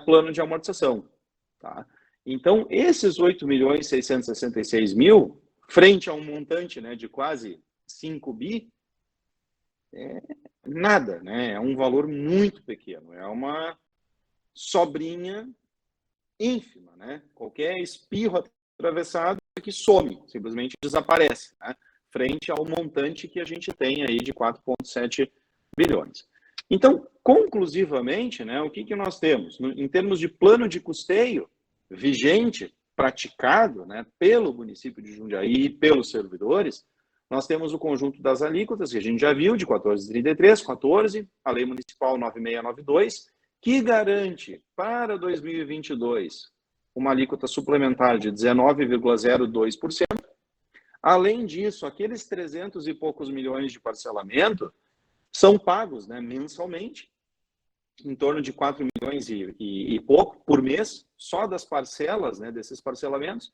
plano de amortização. Tá? Então, esses 8.666.000, frente a um montante, né, de quase 5 bi, é nada, né? É um valor muito pequeno, é uma sobrinha ínfima, né? Qualquer espirro atravessado que some, simplesmente desaparece, né? Frente ao montante que a gente tem aí de 4,7 bilhões. Então, conclusivamente, né, o que nós temos? Em termos de plano de custeio vigente, praticado, né, pelo município de Jundiaí e pelos servidores, nós temos o conjunto das alíquotas, que a gente já viu, de 14,33, 14, a Lei Municipal 9692, que garante para 2022 uma alíquota suplementar de 19,02%. Além disso, aqueles 300 e poucos milhões de parcelamento são pagos, né, mensalmente, em torno de 4 milhões e pouco por mês, só das parcelas, né, desses parcelamentos.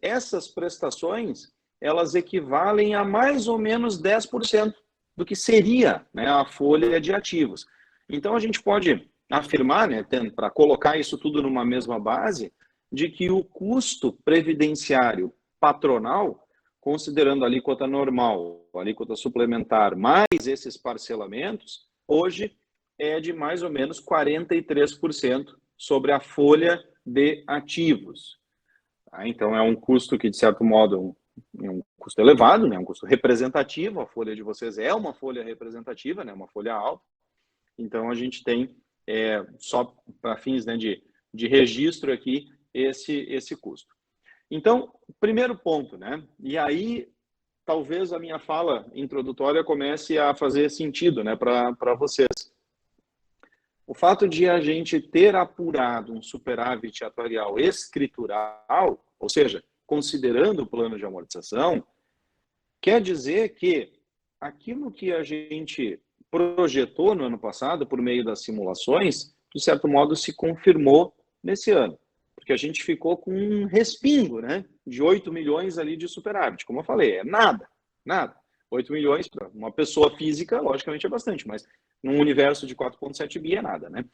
Essas prestações, elas equivalem a mais ou menos 10% do que seria, né, a folha de ativos. Então, a gente pode afirmar, né, para colocar isso tudo numa mesma base, de que o custo previdenciário patronal, considerando a alíquota normal, a alíquota suplementar, mais esses parcelamentos, hoje é de mais ou menos 43% sobre a folha de ativos. Tá? Então, é um custo que, de certo modo, é um custo elevado, né? Um custo representativo. A folha de vocês é uma folha representativa, né? Uma folha alta. Então, a gente tem, só para fins, né, de registro aqui, esse custo. Então, primeiro ponto, né? E aí, talvez a minha fala introdutória comece a fazer sentido, né, para vocês. O fato de a gente ter apurado um superávit atuarial escritural, ou seja, considerando o plano de amortização, quer dizer que aquilo que a gente projetou no ano passado, por meio das simulações, de certo modo se confirmou nesse ano. Porque a gente ficou com um respingo, né, de 8 milhões ali de superávit. Como eu falei, é nada. 8 milhões para uma pessoa física, logicamente, é bastante, mas num universo de 4,7 bi é nada, né?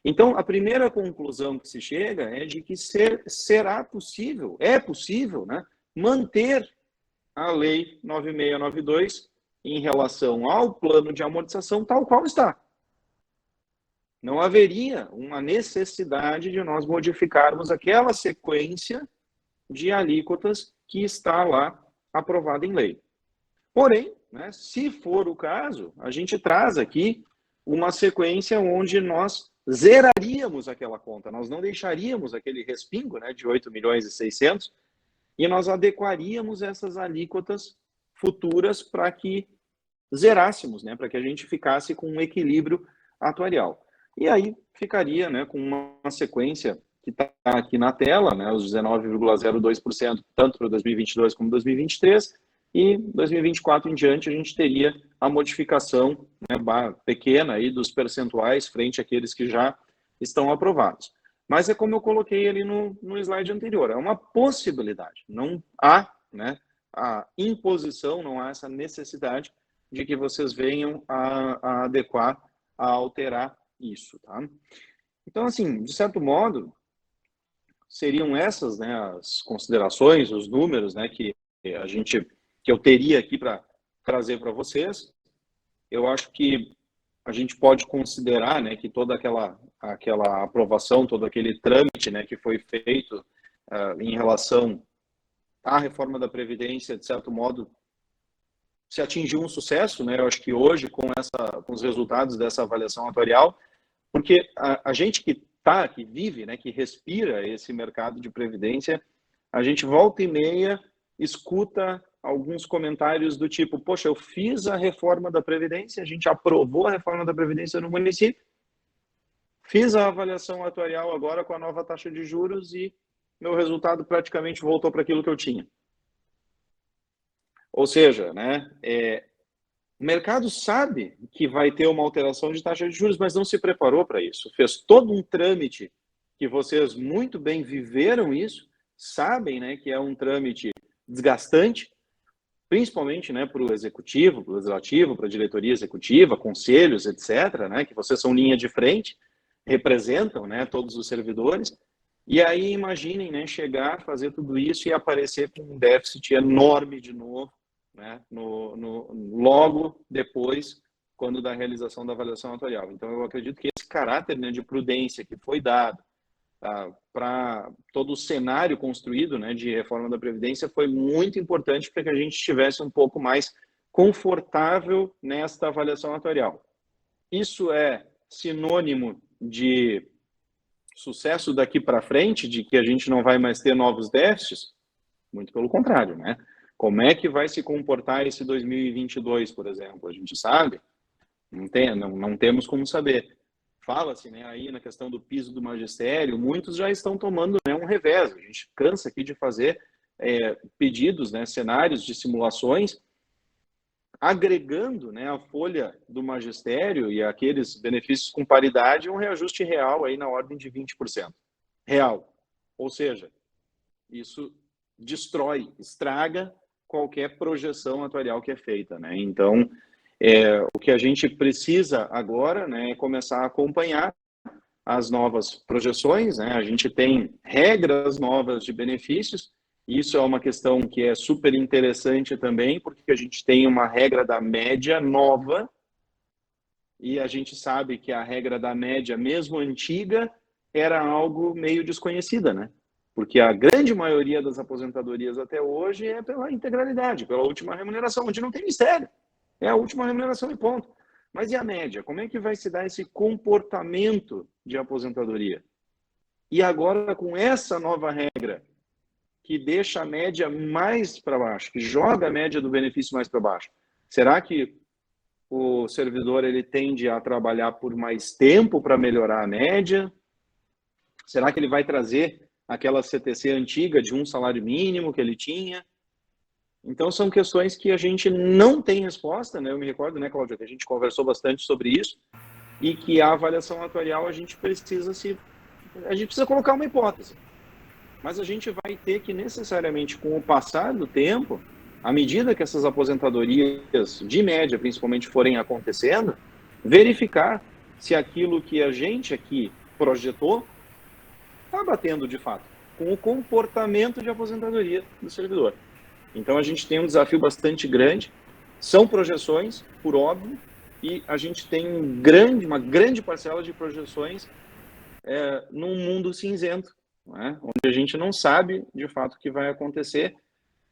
Então, a primeira conclusão que se chega é de que será possível, né, manter a Lei 9692 em relação ao plano de amortização tal qual está. Não haveria uma necessidade de nós modificarmos aquela sequência de alíquotas que está lá aprovada em lei. Porém, né, se for o caso, a gente traz aqui uma sequência onde nós zeraríamos aquela conta, nós não deixaríamos aquele respingo, né, de 8 milhões e 600, e nós adequaríamos essas alíquotas futuras para que zerássemos, né, para que a gente ficasse com um equilíbrio atuarial. E aí ficaria, né, com uma sequência que está aqui na tela, né, os 19,02%, tanto para 2022 como 2023, e 2024 em diante a gente teria a modificação, né, pequena aí dos percentuais frente àqueles que já estão aprovados. Mas é como eu coloquei ali no slide anterior, é uma possibilidade. Não há, né, a imposição, não há essa necessidade de que vocês venham a adequar, a alterar isso. Tá? Então, assim, de certo modo, seriam essas, né, as considerações, os números, né, que eu teria aqui para trazer para vocês. Eu acho que a gente pode considerar, né, que toda aquela aprovação, todo aquele trâmite, né, que foi feito em relação à reforma da Previdência, de certo modo, se atingiu um sucesso, né? Eu acho que hoje, com os resultados dessa avaliação atuarial, porque a gente que vive, né, que respira esse mercado de Previdência, a gente volta e meia escuta alguns comentários do tipo, poxa, eu fiz a reforma da Previdência, a gente aprovou a reforma da Previdência no município, Fiz a avaliação atuarial agora com a nova taxa de juros e meu resultado praticamente voltou para aquilo que eu tinha. Ou seja, né, o mercado sabe que vai ter uma alteração de taxa de juros, mas não se preparou para isso. Fez todo um trâmite que vocês muito bem viveram isso, sabem, né, que é um trâmite desgastante, principalmente, né, para o executivo, para o legislativo, para a diretoria executiva, conselhos, etc., né, que vocês são linha de frente, representam, né, todos os servidores. E aí imaginem, né, chegar, fazer tudo isso e aparecer com um déficit enorme de novo, né, logo depois, quando da realização da avaliação atuarial. Então, eu acredito que esse caráter, né, de prudência que foi dado para todo o cenário construído, né, de reforma da Previdência foi muito importante para que a gente estivesse um pouco mais confortável nesta avaliação atuarial. Isso é sinônimo de sucesso daqui para frente, de que a gente não vai mais ter novos déficits? Muito pelo contrário, né? Como é que vai se comportar esse 2022, por exemplo? A gente sabe? Não temos como saber. Fala-se, né, aí na questão do piso do magistério, muitos já estão tomando, né, um revés. A gente cansa aqui de fazer pedidos, né, cenários de simulações, agregando, né, a folha do magistério e aqueles benefícios com paridade, um reajuste real aí na ordem de 20%. Real. Ou seja, isso destrói, estraga qualquer projeção atuarial que é feita, né? Então, o que a gente precisa agora, né, é começar a acompanhar as novas projeções, né? A gente tem regras novas de benefícios. Isso é uma questão que é super interessante também, porque a gente tem uma regra da média nova e a gente sabe que a regra da média, mesmo antiga, era algo meio desconhecida, né? Porque a grande maioria das aposentadorias até hoje é pela integralidade, pela última remuneração, onde não tem mistério. É a última remuneração e ponto. Mas e a média? Como é que vai se dar esse comportamento de aposentadoria? E agora, com essa nova regra, que deixa a média mais para baixo, que joga a média do benefício mais para baixo, será que o servidor ele tende a trabalhar por mais tempo para melhorar a média? Será que ele vai trazer aquela CTC antiga de um salário mínimo que ele tinha? Então, são questões que a gente não tem resposta, né? Eu me recordo, né, Cláudia, que a gente conversou bastante sobre isso, e que a avaliação atuarial a gente precisa colocar uma hipótese. Mas a gente vai ter que, necessariamente, com o passar do tempo, à medida que essas aposentadorias, de média, principalmente, forem acontecendo, verificar se aquilo que a gente aqui projetou está batendo, de fato, com o comportamento de aposentadoria do servidor. Então, a gente tem um desafio bastante grande, são projeções, por óbvio, e a gente tem uma grande parcela de projeções num mundo cinzento, né? Onde a gente não sabe, de fato, o que vai acontecer,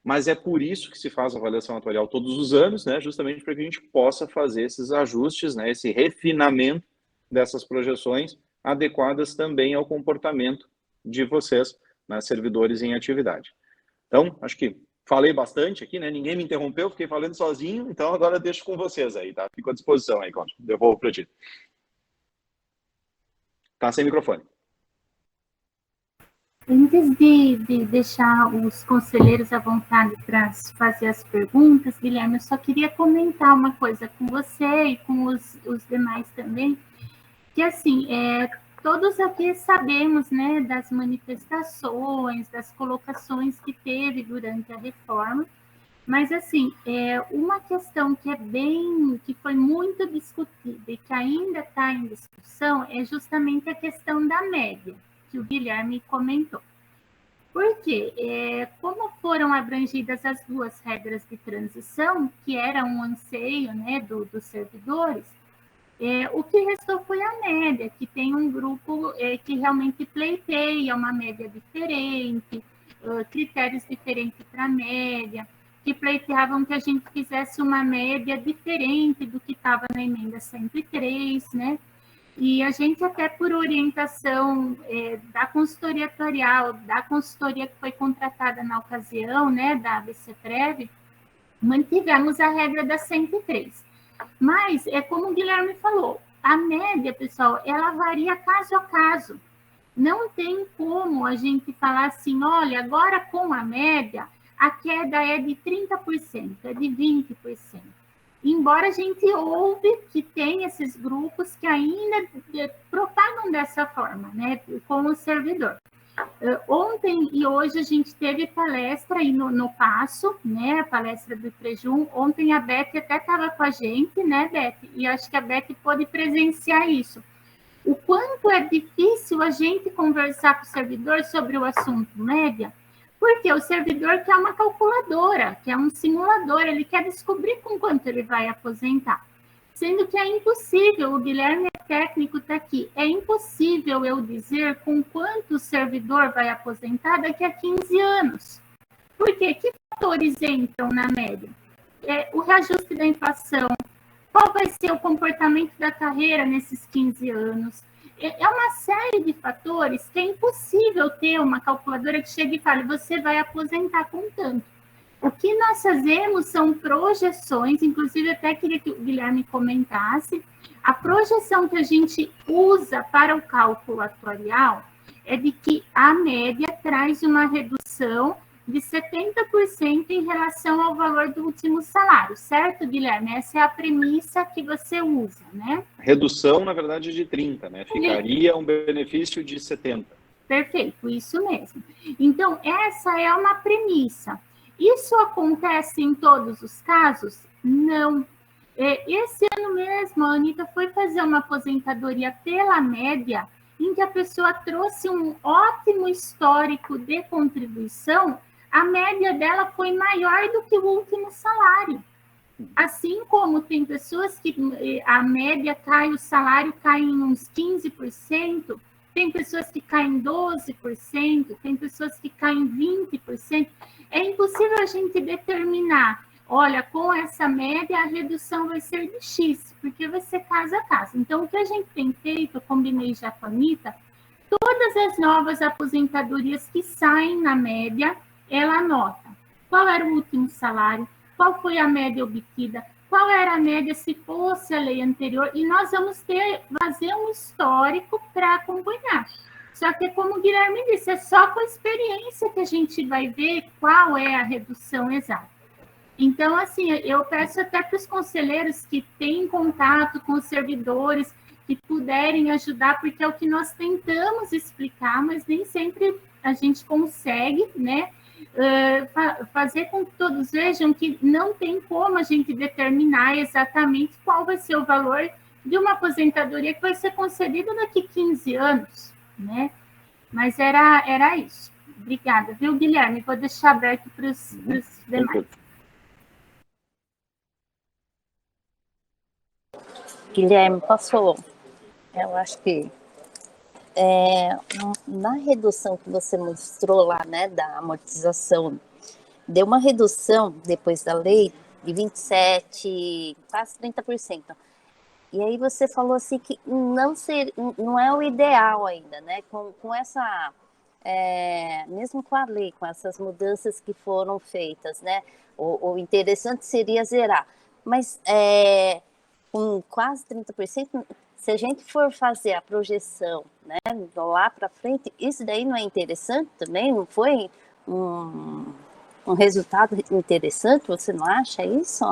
mas é por isso que se faz a avaliação atuarial todos os anos, né? Justamente para que a gente possa fazer esses ajustes, né? Esse refinamento dessas projeções adequadas também ao comportamento de vocês, né, servidores em atividade. Então, acho que falei bastante aqui, né? Ninguém me interrompeu, fiquei falando sozinho, então agora deixo com vocês aí, tá? Fico à disposição aí, Cláudio. Devolvo para ti. Tá sem microfone. Antes de deixar os conselheiros à vontade para fazer as perguntas, Guilherme, eu só queria comentar uma coisa com você e com os demais também, que assim, todos aqui sabemos, né, das manifestações, das colocações que teve durante a reforma, mas assim, uma questão que foi muito discutida e que ainda está em discussão é justamente a questão da média, que o Guilherme comentou. Porque, como foram abrangidas as duas regras de transição, que era um anseio, né, dos servidores, o que restou foi a média, que tem um grupo que realmente pleiteia uma média diferente, critérios diferentes para a média, que pleiteavam que a gente fizesse uma média diferente do que estava na emenda 103, né? E a gente, até por orientação da consultoria atuarial, da consultoria que foi contratada na ocasião, né, da ABCPrev, mantivemos a regra da 103. Mas, como o Guilherme falou, a média, pessoal, ela varia caso a caso. Não tem como a gente falar assim, olha, agora com a média, a queda é de 30%, é de 20%. Embora a gente ouve que tem esses grupos que ainda propagam dessa forma, né, com o servidor. Ontem e hoje a gente teve palestra aí no Passo, né, a palestra do Trejum. Ontem a Beth até estava com a gente, né, Beth? E acho que a Beth pôde presenciar isso. O quanto é difícil a gente conversar com o servidor sobre o assunto média, porque o servidor quer uma calculadora, quer um simulador, ele quer descobrir com quanto ele vai aposentar. Sendo que é impossível, o Guilherme técnico está aqui, é impossível eu dizer com quanto o servidor vai aposentar daqui a 15 anos. Por quê? Que fatores entram na média? O reajuste da inflação, qual vai ser o comportamento da carreira nesses 15 anos? É uma série de fatores que é impossível ter uma calculadora que chegue e fale, você vai aposentar com tanto. O que nós fazemos são projeções, inclusive até queria que o Guilherme comentasse, a projeção que a gente usa para o cálculo atuarial é de que a média traz uma redução de 70% em relação ao valor do último salário, certo, Guilherme? Essa é a premissa que você usa, né? Redução, na verdade, de 30%, né? Ficaria um benefício de 70%. Perfeito, isso mesmo. Então, essa é uma premissa. Isso acontece em todos os casos? Não. Esse ano mesmo, a Anitta foi fazer uma aposentadoria pela média, em que a pessoa trouxe um ótimo histórico de contribuição, a média dela foi maior do que o último salário. Assim como tem pessoas que a média cai, o salário cai em uns 15%, tem pessoas que caem 12%, tem pessoas que caem 20%. É impossível a gente determinar, olha, com essa média a redução vai ser de X, porque vai ser caso a caso. Então, o que a gente tem feito, eu combinei já com a Anitta, todas as novas aposentadorias que saem na média, ela anota qual era o último salário, qual foi a média obtida, qual era a média se fosse a lei anterior, e nós vamos fazer um histórico para acompanhar. Só que, como o Guilherme disse, é só com a experiência que a gente vai ver qual é a redução exata. Então, assim, eu peço até para os conselheiros que têm contato com os servidores, que puderem ajudar, porque é o que nós tentamos explicar, mas nem sempre a gente consegue, né, fazer com que todos vejam que não tem como a gente determinar exatamente qual vai ser o valor de uma aposentadoria que vai ser concedida daqui a 15 anos, né? Mas era isso. Obrigada, viu, Guilherme? Vou deixar aberto para os demais. Guilherme, passou. Eu acho que na redução que você mostrou lá, né, da amortização, deu uma redução depois da lei de 27%, quase 30%. E aí você falou assim que não é o ideal ainda, né? Com essa, mesmo com a lei, com essas mudanças que foram feitas, né? O interessante seria zerar. Mas com quase 30%, se a gente for fazer a projeção, né, lá para frente, isso daí não é interessante também? Não foi um resultado interessante? Você não acha isso?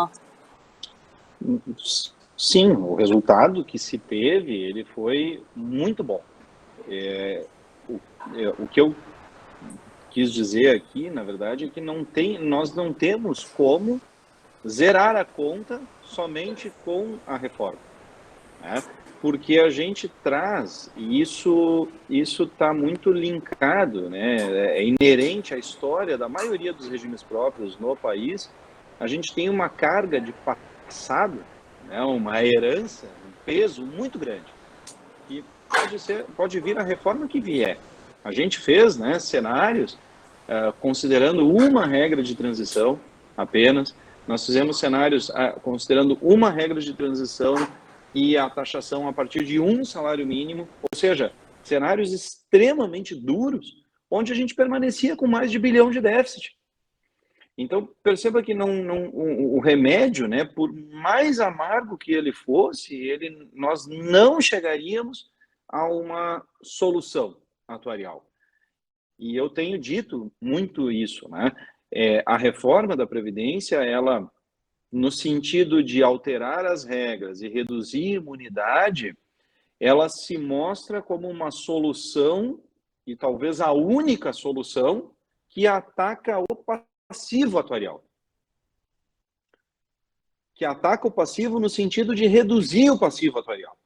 Sim, o resultado que se teve, ele foi muito bom. O que eu quis dizer aqui, na verdade, é que nós não temos como zerar a conta somente com a reforma, né? Porque a gente traz, e isso está muito linkado, né? É inerente à história da maioria dos regimes próprios no país. A gente tem uma carga de passado, né? Uma herança, um peso muito grande, e pode vir a reforma que vier. A gente fez, né, cenários considerando uma regra de transição apenas. Nós fizemos cenários considerando uma regra de transição e a taxação a partir de um salário mínimo, ou seja, cenários extremamente duros, onde a gente permanecia com mais de 1 bilhão de déficit. Então, perceba que o remédio, né, por mais amargo que ele fosse, nós não chegaríamos a uma solução atuarial. E eu tenho dito muito isso, né? A reforma da Previdência, ela, no sentido de alterar as regras e reduzir a imunidade, ela se mostra como uma solução, e talvez a única solução, que ataca o passivo atuarial. Que ataca o passivo no sentido de reduzir o passivo atuarial.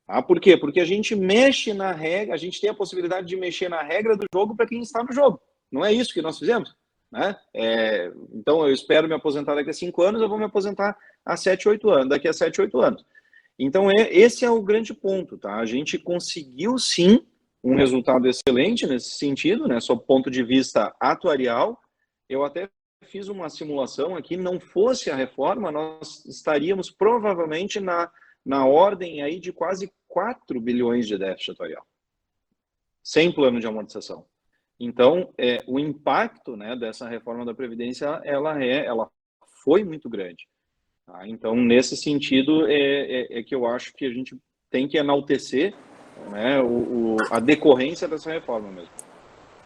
Tá? Por quê? Porque a gente mexe na regra, a gente tem a possibilidade de mexer na regra do jogo para quem está no jogo. Não é isso que nós fizemos? Né? Então, eu espero me aposentar daqui a 5 anos, eu vou me aposentar daqui a 7, 8 anos. Então, esse é o grande ponto. Tá? A gente conseguiu, sim, um resultado excelente nesse sentido, né? Sob ponto de vista atuarial. Eu até fiz uma simulação aqui, não fosse a reforma, nós estaríamos provavelmente na ordem aí de quase 4 bilhões de déficit atuarial, sem plano de amortização. Então, o impacto, né, dessa reforma da Previdência, ela foi muito grande. Tá? Então, nesse sentido, que eu acho que a gente tem que enaltecer, né, a decorrência dessa reforma mesmo.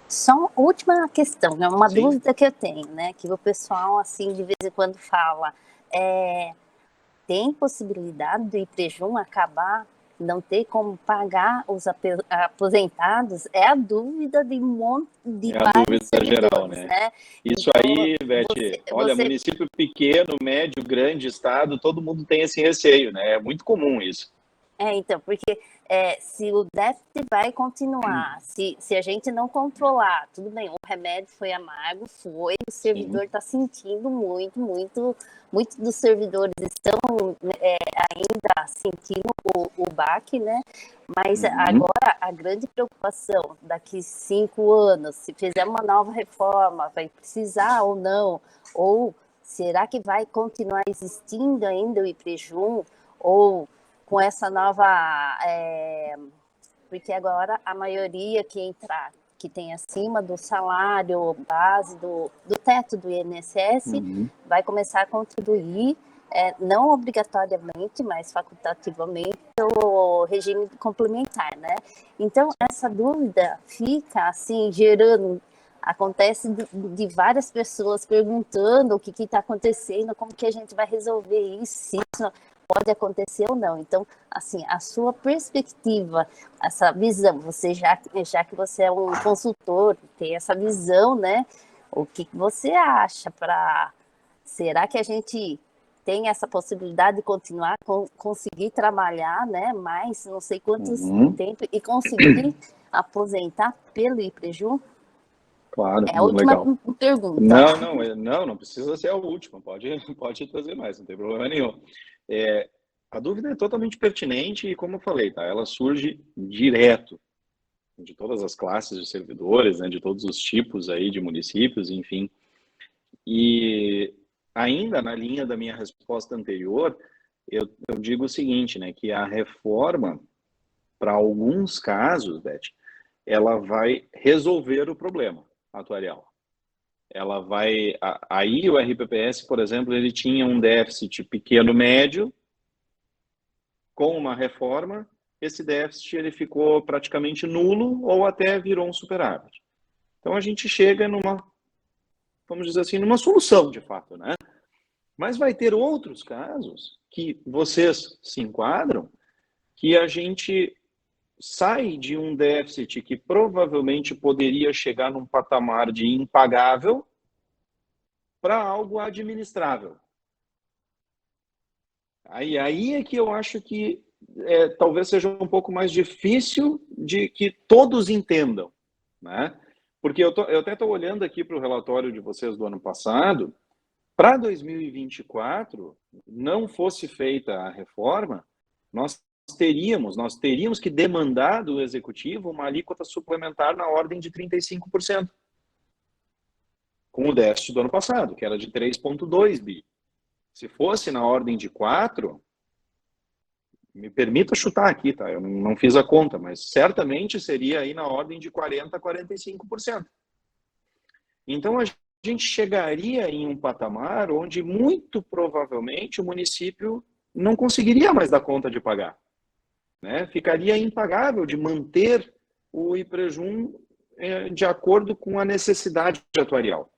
Só uma última questão, né? Uma Sim. dúvida que eu tenho, né? Que o pessoal, assim, de vez em quando fala, tem possibilidade do IPREJUM acabar, não ter como pagar os aposentados? É a dúvida de um monte de vários servidores, geral, né? Isso então, aí, Beth, olha, município pequeno, médio, grande, estado, todo mundo tem esse receio, né? É muito comum isso. Então, porque se o déficit vai continuar, se a gente não controlar, tudo bem, o remédio foi amargo, o servidor está sentindo muito dos servidores estão ainda sentindo o baque, né? Mas agora a grande preocupação, daqui 5 anos, se fizer uma nova reforma, vai precisar ou não, ou será que vai continuar existindo ainda o IPREJUM, ou com essa nova, porque agora a maioria que entrar, que tem acima do salário base, do teto do INSS, vai começar a contribuir, não obrigatoriamente, mas facultativamente, pelo regime complementar, né? Então, essa dúvida fica, assim, gerando, acontece de várias pessoas perguntando o que está acontecendo, como que a gente vai resolver isso, se isso pode acontecer ou não. Então, assim, a sua perspectiva, essa visão, você já que você é um consultor, tem essa visão, né? O que você acha será que a gente tem essa possibilidade de continuar, conseguir trabalhar, né? Mais não sei quantos tempo e conseguir aposentar pelo IPREJUM? Claro, é a última pergunta. Não precisa ser a última, pode trazer mais, não tem problema nenhum. A dúvida é totalmente pertinente e, como eu falei, tá, ela surge direto de todas as classes de servidores, né, de todos os tipos aí de municípios, enfim. E ainda na linha da minha resposta anterior, eu digo o seguinte, né, que a reforma, para alguns casos, Beth, ela vai resolver o problema atuarial. Ela vai... Aí o RPPS, por exemplo, ele tinha um déficit pequeno-médio. Com uma reforma, esse déficit ele ficou praticamente nulo ou até virou um superávit. Então a gente chega vamos dizer assim, numa solução de fato, né? Mas vai ter outros casos que vocês se enquadram, que a gente sai de um déficit que provavelmente poderia chegar num patamar de impagável para algo administrável. Aí é que eu acho que talvez seja um pouco mais difícil de que todos entendam, né? Porque eu até estou olhando aqui para o relatório de vocês do ano passado, para 2024, não fosse feita a reforma, nós teríamos que demandar do Executivo uma alíquota suplementar na ordem de 35%, com o déficit do ano passado, que era de 3,2 bi. Se fosse na ordem de 4, me permita chutar aqui, tá? Eu não fiz a conta, mas certamente seria aí na ordem de 40% a 45%. Então, a gente chegaria em um patamar onde, muito provavelmente, o município não conseguiria mais dar conta de pagar, né? Ficaria impagável de manter o IPREJUM de acordo com a necessidade atuarial.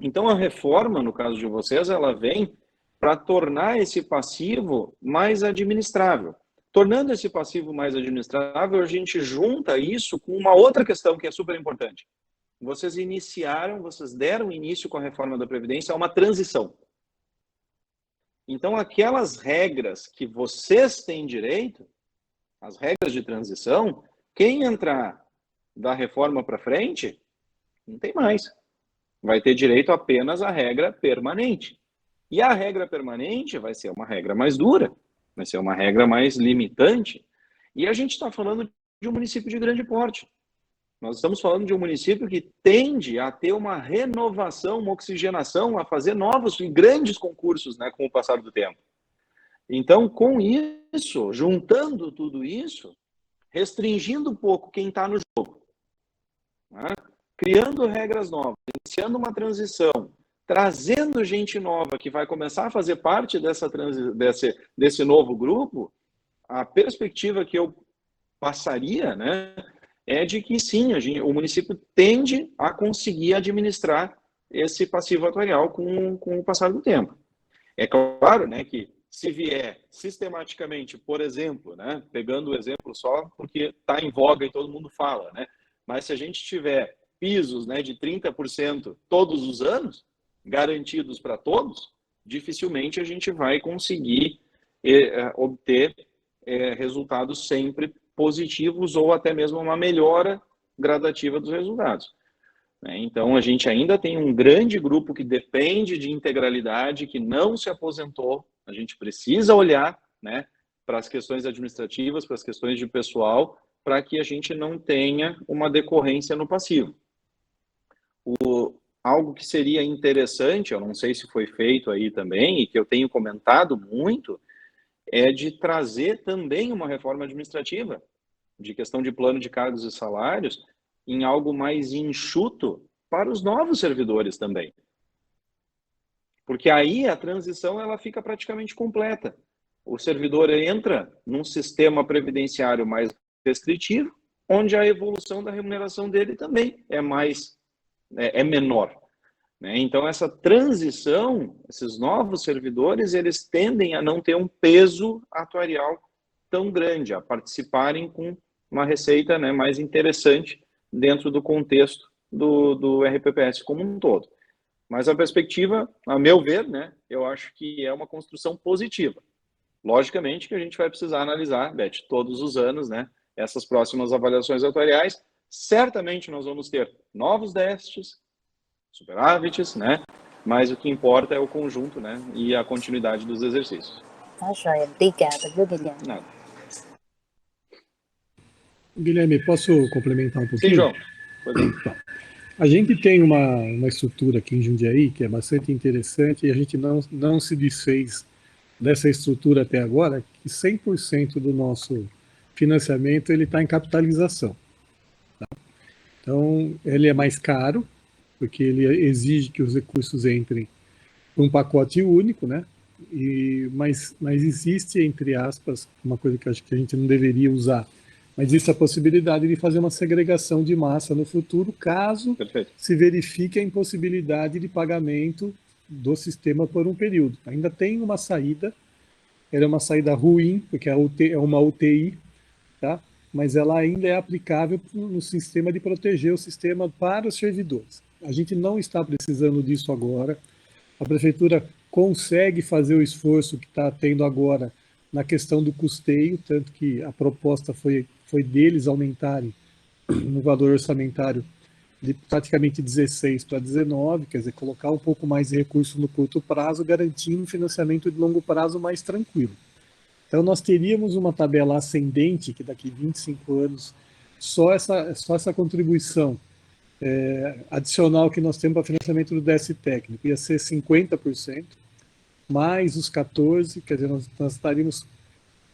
Então, a reforma, no caso de vocês, ela vem para tornar esse passivo mais administrável. Tornando esse passivo mais administrável, a gente junta isso com uma outra questão que é super importante. Vocês deram início com a reforma da Previdência a uma transição. Então, aquelas regras que vocês têm direito, as regras de transição, quem entrar da reforma para frente, não tem mais. Vai ter direito apenas à regra permanente. E a regra permanente vai ser uma regra mais dura, vai ser uma regra mais limitante. E a gente está falando de um município de grande porte. Nós estamos falando de um município que tende a ter uma renovação, uma oxigenação, a fazer novos e grandes concursos, né, com o passar do tempo. Então, com isso, juntando tudo isso, restringindo um pouco quem está no jogo, né, criando regras novas, iniciando uma transição, trazendo gente nova que vai começar a fazer parte desse novo grupo, a perspectiva que eu passaria, né, é de que sim, o município tende a conseguir administrar esse passivo atuarial com o passar do tempo. É claro, né, que se vier sistematicamente, por exemplo, né, pegando o exemplo só porque está em voga e todo mundo fala, né, mas se a gente tiver pisos, né, de 30% todos os anos, garantidos para todos, dificilmente a gente vai conseguir obter resultados sempre positivos ou até mesmo uma melhora gradativa dos resultados. Então, a gente ainda tem um grande grupo que depende de integralidade, que não se aposentou. A gente precisa olhar, né, para as questões administrativas, para as questões de pessoal, para que a gente não tenha uma decorrência no passivo. Algo que seria interessante, eu não sei se foi feito aí também, e que eu tenho comentado muito, é de trazer também uma reforma administrativa, de questão de plano de cargos e salários, em algo mais enxuto para os novos servidores também. Porque aí a transição ela fica praticamente completa. O servidor entra num sistema previdenciário mais restritivo, onde a evolução da remuneração dele também é menor. Então, essa transição, esses novos servidores, eles tendem a não ter um peso atuarial tão grande, a participarem com uma receita, né, mais interessante dentro do contexto do RPPS como um todo. Mas a perspectiva, a meu ver, né, eu acho que é uma construção positiva. Logicamente que a gente vai precisar analisar, Beth, todos os anos, né, essas próximas avaliações atuariais. Certamente nós vamos ter novos déficits, superávites, né? Mas o que importa é o conjunto, né? E a continuidade dos exercícios. Tá joia. Obrigada, viu, Guilherme? Nada. Guilherme, posso complementar um pouquinho? Sim, João. A gente tem uma estrutura aqui em Jundiaí que é bastante interessante e a gente não se desfez dessa estrutura até agora, que 100% do nosso financiamento ele está em capitalização. Tá? Então, ele é mais caro, porque ele exige que os recursos entrem num pacote único, né? Mas existe, entre aspas, uma coisa que eu acho que a gente não deveria usar, mas existe a possibilidade de fazer uma segregação de massa no futuro, caso se verifique a impossibilidade de pagamento do sistema por um período. Ainda tem uma saída, ela é uma saída ruim, porque é uma UTI, tá? Mas ela ainda é aplicável no sistema de proteger o sistema para os servidores. A gente não está precisando disso agora. A prefeitura consegue fazer o esforço que está tendo agora na questão do custeio, tanto que a proposta foi deles aumentarem no valor orçamentário de praticamente 16 para 19, quer dizer, colocar um pouco mais de recurso no curto prazo, garantindo um financiamento de longo prazo mais tranquilo. Então, nós teríamos uma tabela ascendente, que daqui 25 anos, só essa contribuição adicional que nós temos para financiamento do DS técnico ia ser 50%, mais os 14%, quer dizer, nós estaríamos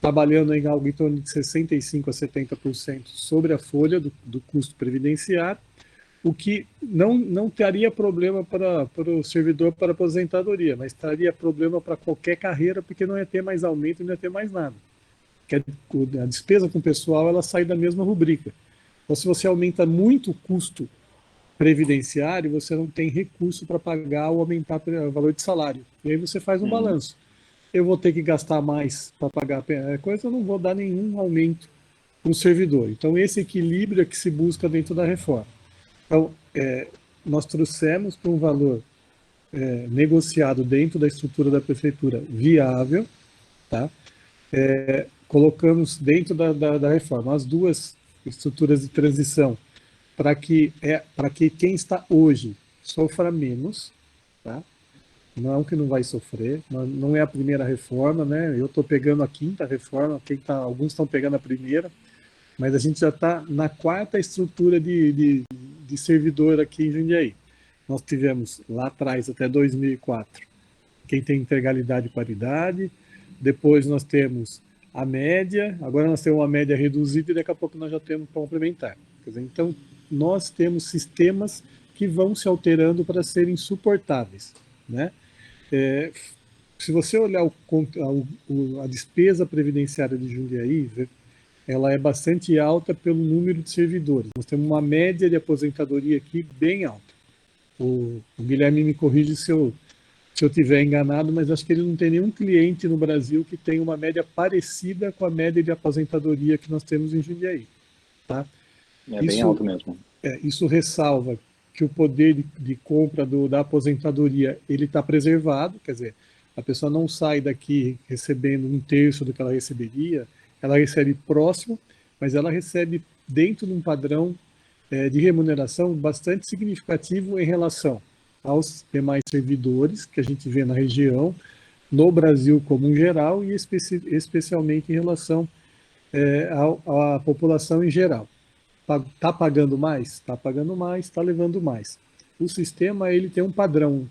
trabalhando em algo em torno de 65% a 70% sobre a folha do custo previdenciário, o que não teria problema para o servidor para aposentadoria, mas traria problema para qualquer carreira, porque não ia ter mais aumento, não ia ter mais nada. Porque a despesa com o pessoal, ela sai da mesma rubrica. Então, se você aumenta muito o custo previdenciário, você não tem recurso para pagar ou aumentar o valor de salário. E aí você faz um balanço. Eu vou ter que gastar mais para pagar a coisa, eu não vou dar nenhum aumento para o servidor. Então, esse equilíbrio é que se busca dentro da reforma. Então, nós trouxemos para um valor negociado dentro da estrutura da prefeitura viável, tá? Colocamos dentro da reforma as duas estruturas de transição para que quem está hoje sofra menos, tá? Não que não vai sofrer, não é a primeira reforma, né? Eu estou pegando a quinta reforma, alguns estão pegando a primeira, mas a gente já está na quarta estrutura de servidor aqui em Jundiaí. Nós tivemos lá atrás, até 2004, quem tem integralidade e paridade, depois nós temos a média, agora nós temos uma média reduzida e daqui a pouco nós já temos complementar. Quer dizer, então, nós temos sistemas que vão se alterando para serem suportáveis, né? Se você olhar a despesa previdenciária de Jundiaí, ela é bastante alta pelo número de servidores. Nós temos uma média de aposentadoria aqui bem alta. O Guilherme me corrige se eu estiver enganado, mas acho que ele não tem nenhum cliente no Brasil que tenha uma média parecida com a média de aposentadoria que nós temos em Jundiaí. Tá? Bem alto mesmo. Isso ressalva que o poder de compra da aposentadoria ele está preservado, quer dizer, a pessoa não sai daqui recebendo 1/3 do que ela receberia, ela recebe próximo, mas ela recebe dentro de um padrão de remuneração bastante significativo em relação aos demais servidores que a gente vê na região, no Brasil como em geral e especialmente em relação à população em geral. Está pagando mais? Está pagando mais, está levando mais. O sistema ele tem um padrão.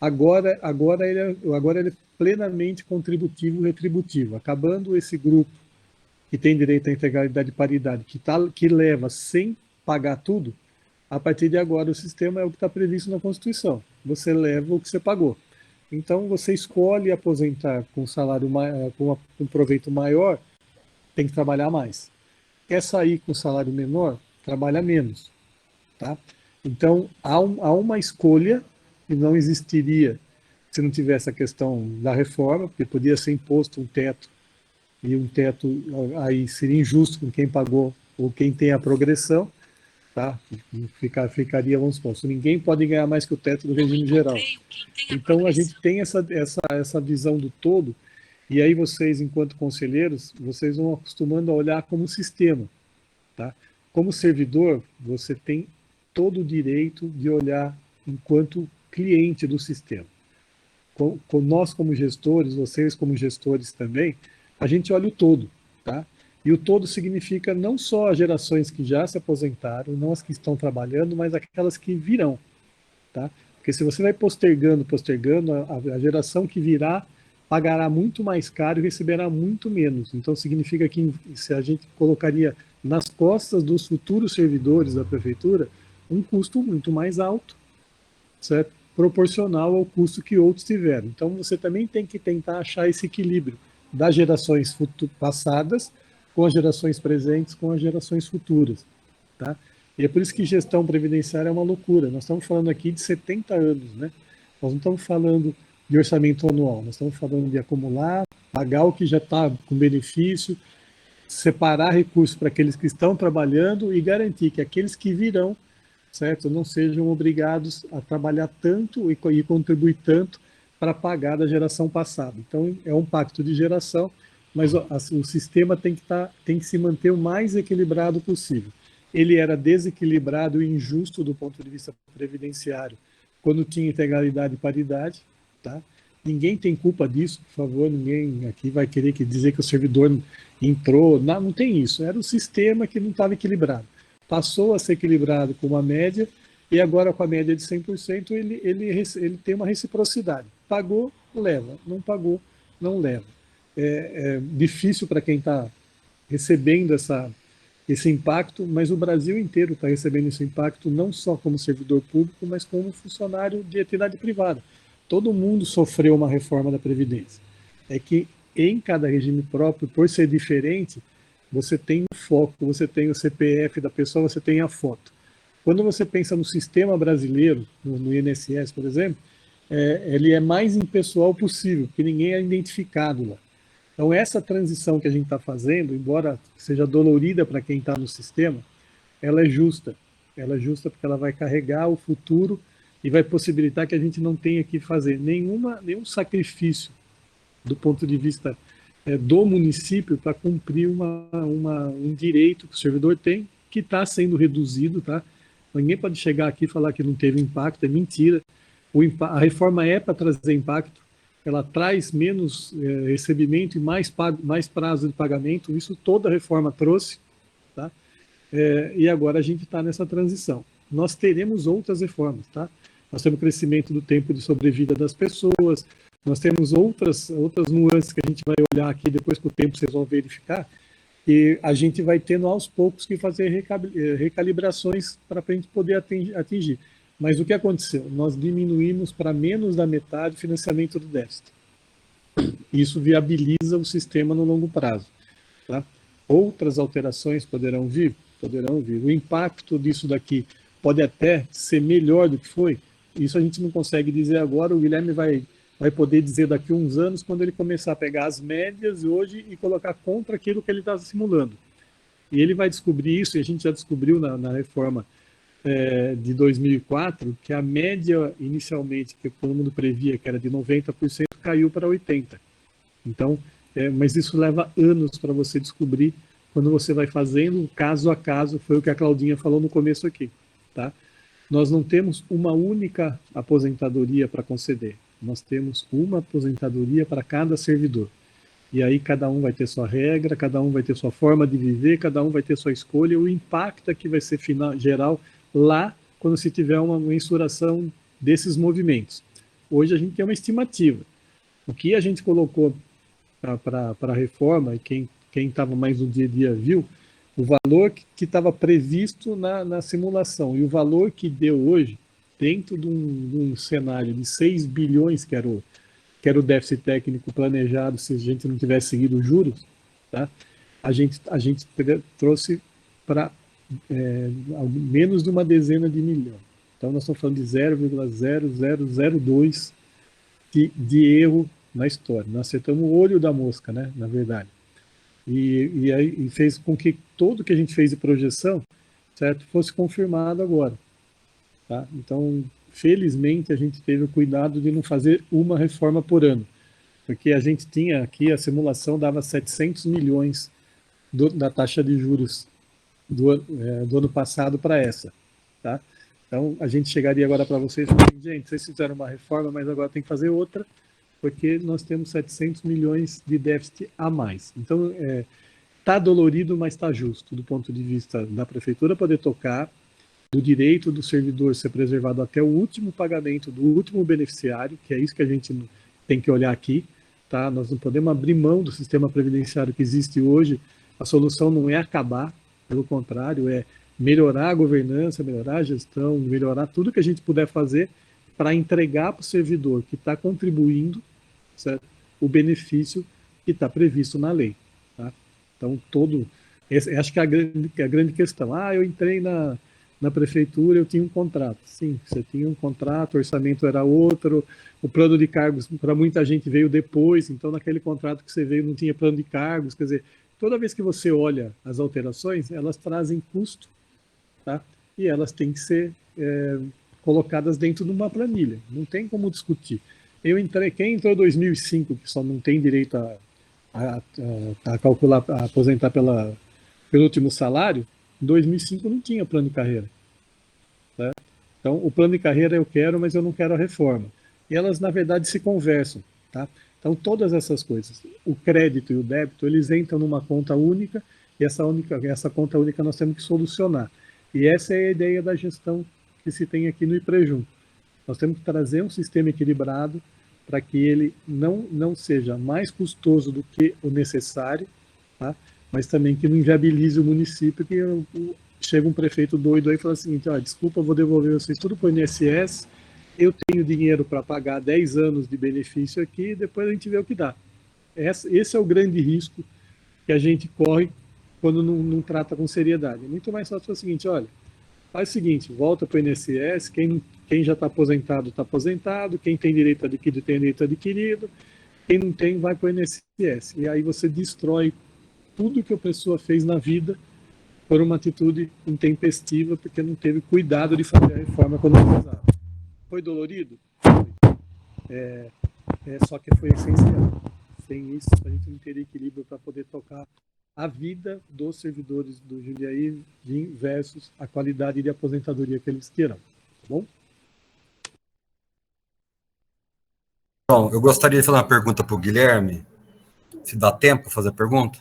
Agora ele é plenamente contributivo e retributivo. Acabando esse grupo que tem direito à integralidade e paridade, que leva sem pagar tudo, a partir de agora o sistema é o que está previsto na Constituição. Você leva o que você pagou. Então, você escolhe aposentar com salário com um proveito maior, tem que trabalhar mais. Quer sair com salário menor, trabalha menos. Tá? Então, há uma escolha que não existiria se não tivesse a questão da reforma, porque podia ser imposto um teto, e um teto aí seria injusto com quem pagou ou quem tem a progressão, tá? Ficaria, vamos supor, ninguém pode ganhar mais que o teto do regime geral. Então, a gente tem essa visão do todo, e aí vocês, enquanto conselheiros, vocês vão acostumando a olhar como sistema. Tá? Como servidor, você tem todo o direito de olhar enquanto cliente do sistema. Nós como gestores, vocês como gestores também, a gente olha o todo. Tá? E o todo significa não só as gerações que já se aposentaram, não as que estão trabalhando, mas aquelas que virão. Tá? Porque se você vai postergando, a geração que virá pagará muito mais caro e receberá muito menos. Então, significa que se a gente colocaria nas costas dos futuros servidores da prefeitura um custo muito mais alto, certo? Proporcional ao custo que outros tiveram. Então, você também tem que tentar achar esse equilíbrio das gerações passadas com as gerações presentes, com as gerações futuras. Tá? E é por isso que gestão previdenciária é uma loucura. Nós estamos falando aqui de 70 anos, né? Nós não estamos falando de orçamento anual, nós estamos falando de acumular, pagar o que já está com benefício, separar recursos para aqueles que estão trabalhando e garantir que aqueles que virão, certo, não sejam obrigados a trabalhar tanto e contribuir tanto para pagar da geração passada. Então, é um pacto de geração, mas o sistema tem que se manter o mais equilibrado possível. Ele era desequilibrado e injusto do ponto de vista previdenciário, quando tinha integralidade e paridade. Tá? Ninguém tem culpa disso, por favor, ninguém aqui vai querer dizer que o servidor entrou, não tem isso, era o sistema que não estava equilibrado. Passou a ser equilibrado com uma média, e agora com a média de 100%, ele tem uma reciprocidade. Pagou, leva, não pagou, não leva. É difícil para quem está recebendo esse impacto, mas o Brasil inteiro está recebendo esse impacto não só como servidor público, mas como funcionário de entidade privada. Todo mundo sofreu uma reforma da Previdência. É que em cada regime próprio, por ser diferente, você tem o foco, você tem o CPF da pessoa, você tem a foto. Quando você pensa no sistema brasileiro, no INSS, por exemplo, ele é mais impessoal possível, porque ninguém é identificado lá. Então, essa transição que a gente está fazendo, embora seja dolorida para quem está no sistema, ela é justa. Ela é justa porque ela vai carregar o futuro e vai possibilitar que a gente não tenha que fazer nenhum sacrifício do ponto de vista do município para cumprir um direito que o servidor tem, que está sendo reduzido, tá? Ninguém pode chegar aqui e falar que não teve impacto, é mentira. A reforma é para trazer impacto, ela traz menos recebimento e mais prazo de pagamento, isso toda a reforma trouxe, tá? E agora a gente está nessa transição. Nós teremos outras reformas, tá? Nós temos o crescimento do tempo de sobrevida das pessoas, nós temos outras nuances que a gente vai olhar aqui depois que o tempo vocês vão verificar, e a gente vai tendo aos poucos que fazer recalibrações para a gente poder atingir. Mas o que aconteceu? Nós diminuímos para menos da metade o financiamento do déficit. Isso viabiliza o sistema no longo prazo. Tá? Outras alterações poderão vir? Poderão vir. O impacto disso daqui pode até ser melhor do que foi. Isso a gente não consegue dizer agora. O Guilherme vai poder dizer daqui a uns anos, quando ele começar a pegar as médias hoje e colocar contra aquilo que ele está simulando. E ele vai descobrir isso, e a gente já descobriu na reforma de 2004, que a média inicialmente, que todo mundo previa que era de 90%, caiu para 80%. Então, mas isso leva anos para você descobrir quando você vai fazendo caso a caso, foi o que a Claudinha falou no começo aqui. Tá? Nós não temos uma única aposentadoria para conceder, nós temos uma aposentadoria para cada servidor. E aí cada um vai ter sua regra, cada um vai ter sua forma de viver, cada um vai ter sua escolha, o impacto é que vai ser geral lá quando se tiver uma mensuração desses movimentos. Hoje a gente tem uma estimativa. O que a gente colocou para a reforma, e quem estava mais no dia a dia viu, o valor que estava previsto na simulação e o valor que deu hoje, dentro de um cenário de 6 bilhões, que era o déficit técnico planejado se a gente não tivesse seguido os juros, tá? A gente trouxe para menos de uma dezena de milhão. Então, nós estamos falando de 0,0002 de erro na história. Nós acertamos o olho da mosca, né, na verdade. E aí fez com que tudo que a gente fez de projeção, certo, fosse confirmado agora. Tá? Então, felizmente, a gente teve o cuidado de não fazer uma reforma por ano. Porque a gente tinha aqui, a simulação dava 700 milhões da taxa de juros do ano passado para essa. Tá? Então, a gente chegaria agora para vocês e falaria, gente, vocês fizeram uma reforma, mas agora tem que fazer outra, porque nós temos 700 milhões de déficit a mais. Então, está dolorido, mas está justo, do ponto de vista da prefeitura poder tocar, do direito do servidor ser preservado até o último pagamento do último beneficiário, que é isso que a gente tem que olhar aqui. Tá? Nós não podemos abrir mão do sistema previdenciário que existe hoje. A solução não é acabar, pelo contrário, é melhorar a governança, melhorar a gestão, melhorar tudo que a gente puder fazer para entregar para o servidor que está contribuindo, certo, o benefício que está previsto na lei. Tá? Então, acho que é a grande questão. Eu entrei na prefeitura, eu tinha um contrato. Sim, você tinha um contrato, o orçamento era outro, o plano de cargos para muita gente veio depois, então naquele contrato que você veio não tinha plano de cargos, quer dizer, toda vez que você olha as alterações, elas trazem custo, tá? E elas têm que ser colocadas dentro de uma planilha, não tem como discutir. Quem entrou em 2005, que só não tem direito a calcular, a aposentar pelo último salário, em 2005 não tinha plano de carreira. Tá? Então, o plano de carreira eu quero, mas eu não quero a reforma. E elas, na verdade, se conversam. Tá? Então, todas essas coisas, o crédito e o débito, eles entram numa conta única, e essa conta única nós temos que solucionar. E essa é a ideia da gestão que se tem aqui no IPREJUM. Nós temos que trazer um sistema equilibrado para que ele não seja mais custoso do que o necessário. Tá? mas também que não inviabilize o município, que chega um prefeito doido aí e fala assim, desculpa, vou devolver vocês tudo para o INSS, eu tenho dinheiro para pagar 10 anos de benefício aqui, depois a gente vê o que dá. Esse é o grande risco que a gente corre quando não trata com seriedade. É muito mais fácil o seguinte, olha, faz o seguinte, volta para o INSS, quem já está aposentado, quem tem direito adquirido, tem direito adquirido, quem não tem, vai para o INSS. E aí você destrói tudo que a pessoa fez na vida por uma atitude intempestiva, porque não teve cuidado de fazer a reforma quando precisava. Foi dolorido? Foi. Só que foi essencial. Sem isso, a gente não teria equilíbrio para poder tocar a vida dos servidores do Jundiaí versus a qualidade de aposentadoria que eles terão. Tá bom? Bom, eu gostaria de fazer uma pergunta para o Guilherme. Se dá tempo para fazer a pergunta?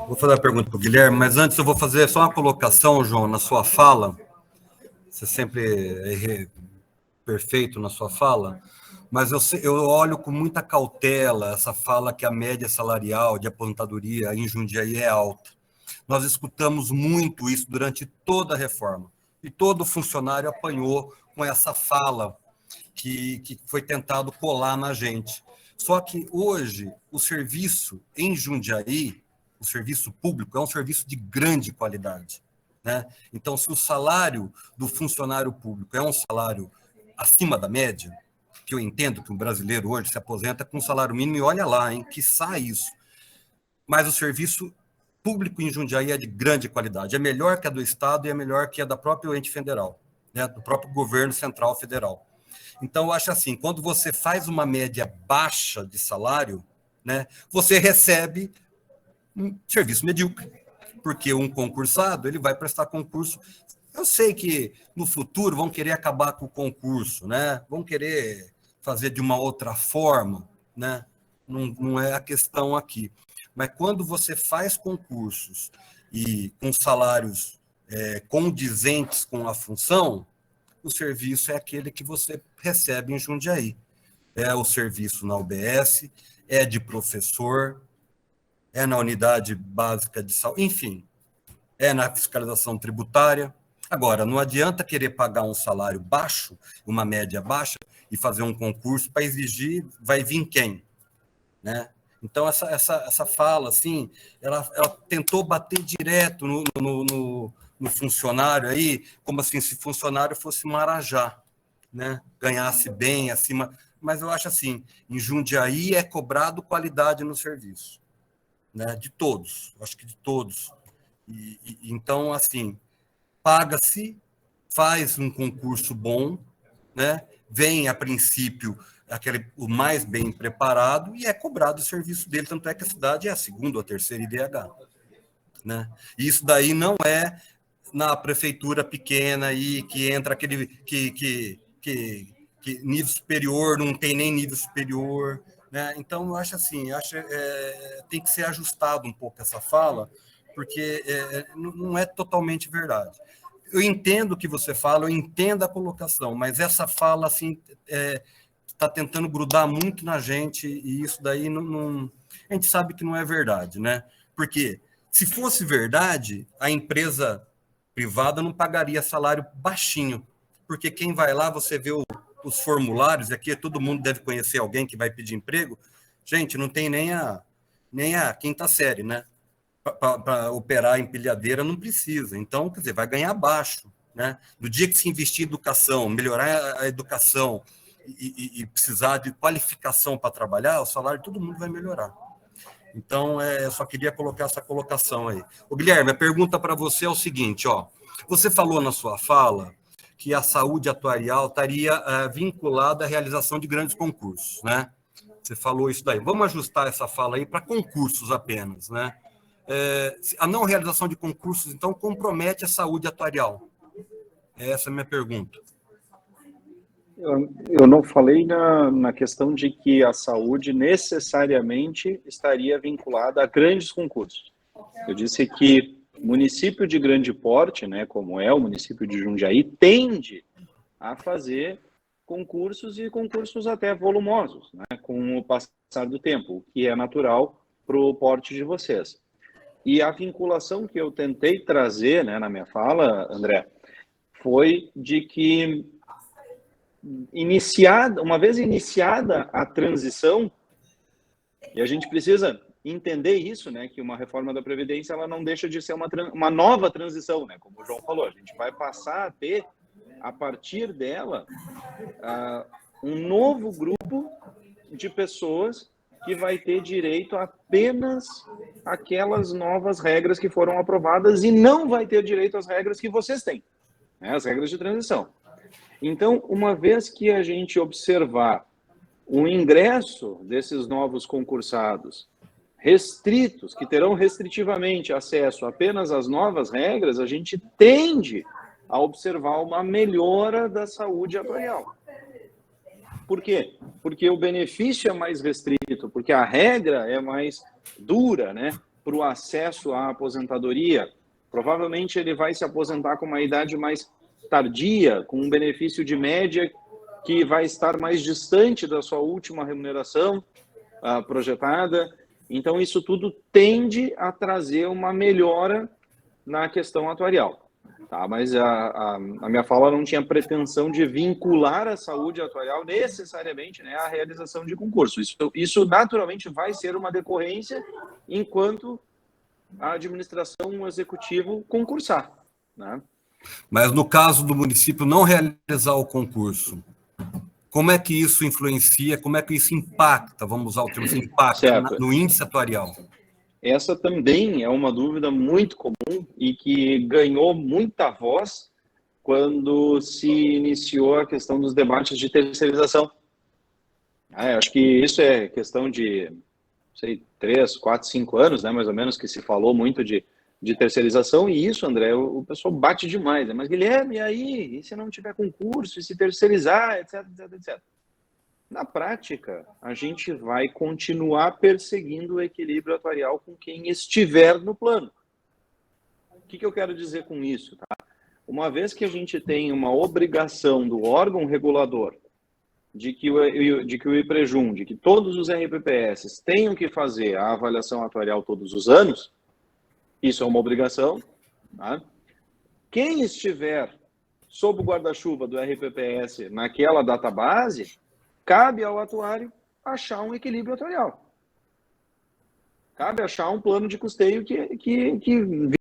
Vou fazer a pergunta para o Guilherme, mas antes eu vou fazer só uma colocação, João, na sua fala. Você sempre é perfeito na sua fala, mas eu olho com muita cautela essa fala que a média salarial de aposentadoria em Jundiaí é alta. Nós escutamos muito isso durante toda a reforma, e todo funcionário apanhou com essa fala que foi tentado colar na gente. Só que hoje o serviço em Jundiaí, o serviço público, é um serviço de grande qualidade, né? Então, se o salário do funcionário público é um salário acima da média, que eu entendo que um brasileiro hoje se aposenta com um salário mínimo, e olha lá, hein, que sai isso. Mas o serviço público em Jundiaí é de grande qualidade, é melhor que a do Estado e é melhor que a da própria ente federal, né, do próprio governo central federal. Então, eu acho assim, quando você faz uma média baixa de salário, né, você recebe um serviço medíocre, porque um concursado, ele vai prestar concurso. Eu sei que no futuro vão querer acabar com o concurso, né? Vão querer fazer de uma outra forma, né? Não é a questão aqui. Mas quando você faz concursos e com salários condizentes com a função, o serviço é aquele que você recebe em Jundiaí. É o serviço na UBS, é de professor, é na unidade básica de saúde, enfim, é na fiscalização tributária. Agora, não adianta querer pagar um salário baixo, uma média baixa, e fazer um concurso para exigir, vai vir quem? Né? Então, essa fala, assim, ela tentou bater direto no funcionário aí, como assim, se funcionário fosse Marajá, né? Ganhasse bem, acima. Mas eu acho assim, em Jundiaí é cobrado qualidade no serviço, né? De todos, acho que de todos. Então, assim, paga-se, faz um concurso bom, né? Vem, a princípio, o mais bem preparado e é cobrado o serviço dele, tanto é que a cidade é a segunda ou terceira IDH. Né? E isso daí não é na prefeitura pequena aí, que entra aquele que nível superior, não tem nem nível superior. Né? Então, eu acho assim, tem que ser ajustado um pouco essa fala, porque não é totalmente verdade. Eu entendo o que você fala, eu entendo a colocação, mas essa fala assim está tentando grudar muito na gente, e isso daí a gente sabe que não é verdade, né? Porque se fosse verdade, a empresa privada não pagaria salário baixinho, porque quem vai lá, você vê os formulários, aqui todo mundo deve conhecer alguém que vai pedir emprego, gente, não tem nem a quinta série, né? Para operar empilhadeira não precisa, então, quer dizer, vai ganhar baixo, né? No dia que se investir em educação, melhorar a educação e precisar de qualificação para trabalhar, o salário de todo mundo vai melhorar. Então, eu só queria colocar essa colocação aí. Ô, Guilherme, a pergunta para você é o seguinte, ó, você falou na sua fala que a saúde atuarial estaria vinculada à realização de grandes concursos, né? Você falou isso daí. Vamos ajustar essa fala aí para concursos apenas, né? A não realização de concursos, então, compromete a saúde atuarial? Essa é a minha pergunta. Eu não falei na questão de que a saúde necessariamente estaria vinculada a grandes concursos. Eu disse que município de grande porte, né, como é o município de Jundiaí, tende a fazer concursos e concursos até volumosos, né, com o passar do tempo, o que é natural para o porte de vocês. E a vinculação que eu tentei trazer, né, na minha fala, André, foi de que uma vez iniciada a transição, e a gente precisa entender isso, né, que uma reforma da Previdência ela não deixa de ser uma nova transição, né, como o João falou, a gente vai passar a ter, a partir dela, um novo grupo de pessoas que vai ter direito a apenas aquelas novas regras que foram aprovadas e não vai ter direito às regras que vocês têm, né, as regras de transição. Então, uma vez que a gente observar o ingresso desses novos concursados restritos, que terão restritivamente acesso apenas às novas regras, a gente tende a observar uma melhora da saúde atuarial. Por quê? Porque o benefício é mais restrito, porque a regra é mais dura, né, para o acesso à aposentadoria. Provavelmente ele vai se aposentar com uma idade mais tardia, com um benefício de média que vai estar mais distante da sua última remuneração projetada. Então, isso tudo tende a trazer uma melhora na questão atuarial. Tá? Mas a minha fala não tinha pretensão de vincular a saúde atuarial necessariamente, né, à realização de concurso. Isso naturalmente vai ser uma decorrência enquanto a administração, o executivo concursar, né? Mas no caso do município não realizar o concurso, como é que isso influencia, como é que isso impacta, vamos usar o termo, impacta no índice atuarial? Essa também é uma dúvida muito comum e que ganhou muita voz quando se iniciou a questão dos debates de terceirização. Acho que isso é questão de, não sei, 3, 4, 5 anos, né, mais ou menos, que se falou muito de terceirização, e isso, André, o pessoal bate demais, né? Mas Guilherme, e aí? E se não tiver concurso, e se terceirizar, etc, etc, etc. Na prática, a gente vai continuar perseguindo o equilíbrio atuarial com quem estiver no plano. O que eu quero dizer com isso? Tá? Uma vez que a gente tem uma obrigação do órgão regulador de que o IPREJUM, de que todos os RPPS tenham que fazer a avaliação atuarial todos os anos, isso é uma obrigação. Tá? Quem estiver sob o guarda-chuva do RPPS naquela database, cabe ao atuário achar um equilíbrio atuarial. Cabe achar um plano de custeio que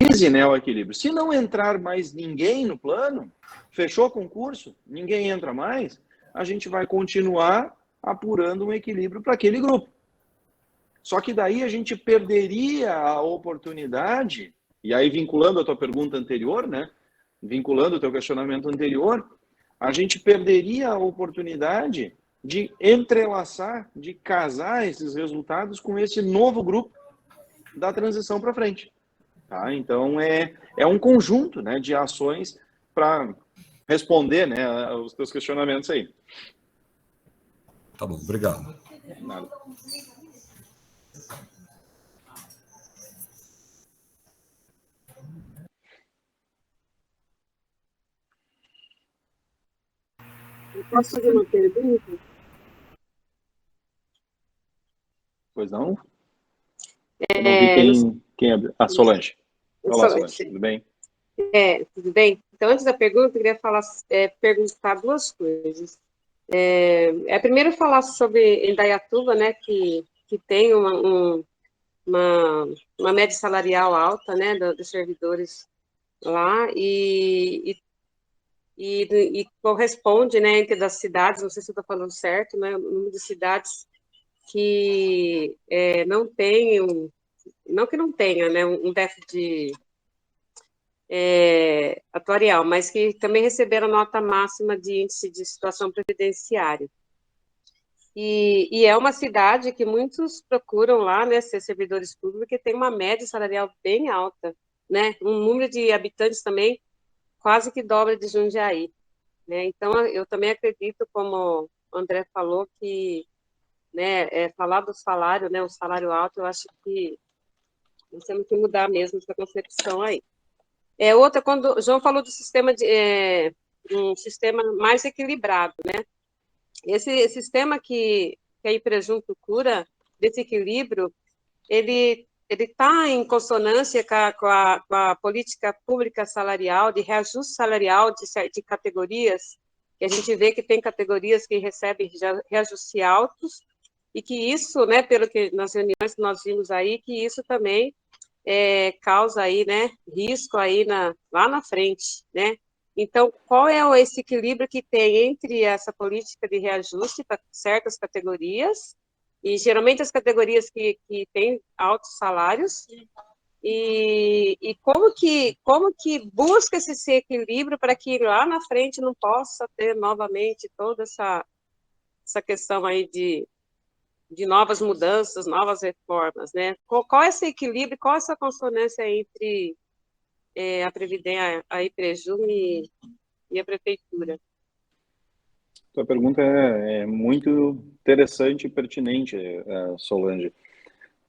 vise, né, o equilíbrio. Se não entrar mais ninguém no plano, fechou concurso, ninguém entra mais, a gente vai continuar apurando um equilíbrio para aquele grupo. Só que daí a gente perderia a oportunidade, e aí vinculando a tua pergunta anterior, né, vinculando o teu questionamento anterior, a gente perderia a oportunidade de entrelaçar, de casar esses resultados com esse novo grupo da transição para frente. Tá? Então, é um conjunto, né, de ações para responder, né, aos teus questionamentos aí. Tá bom, obrigado. Nada. Eu posso fazer uma pergunta? Pois não? Eu não vi quem abriu. Solange. Olá, Solange, tudo bem? Tudo bem. Então, antes da pergunta, eu queria perguntar duas coisas. Primeiro, falar sobre Indaiatuba, né, que tem uma média salarial alta, né, dos servidores lá, e corresponde, né, entre das cidades, não sei se eu estou falando certo, né, o número de cidades que não tenham, não que não tenha, né, um déficit atuarial, mas que também receberam nota máxima de índice de situação previdenciária. E é uma cidade que muitos procuram lá, né, ser servidores públicos, que tem uma média salarial bem alta, né, um número de habitantes também quase que dobra de Jundiaí, né, então eu também acredito, como o André falou, que, né, falar do salário, né, o salário alto, eu acho que nós temos que mudar mesmo essa concepção aí. Outra, quando o João falou do sistema um sistema mais equilibrado, né? Esse sistema que a IPREJUM procura, desse equilíbrio, ele está em consonância com a política pública salarial, de reajuste salarial de categorias, que a gente vê que tem categorias que recebem reajustes altos, e que isso, né, pelo que nas reuniões que nós vimos aí, que isso também causa aí, né, risco aí lá na frente, né? Então, qual é esse equilíbrio que tem entre essa política de reajuste para certas categorias, e geralmente as categorias que têm altos salários, e como que busca esse equilíbrio para que lá na frente não possa ter novamente toda essa questão aí de novas mudanças, novas reformas, né? Qual é esse equilíbrio, qual é essa consonância entre a Previdência, a IPREJUM e a Prefeitura? Sua pergunta é muito interessante e pertinente, Solange,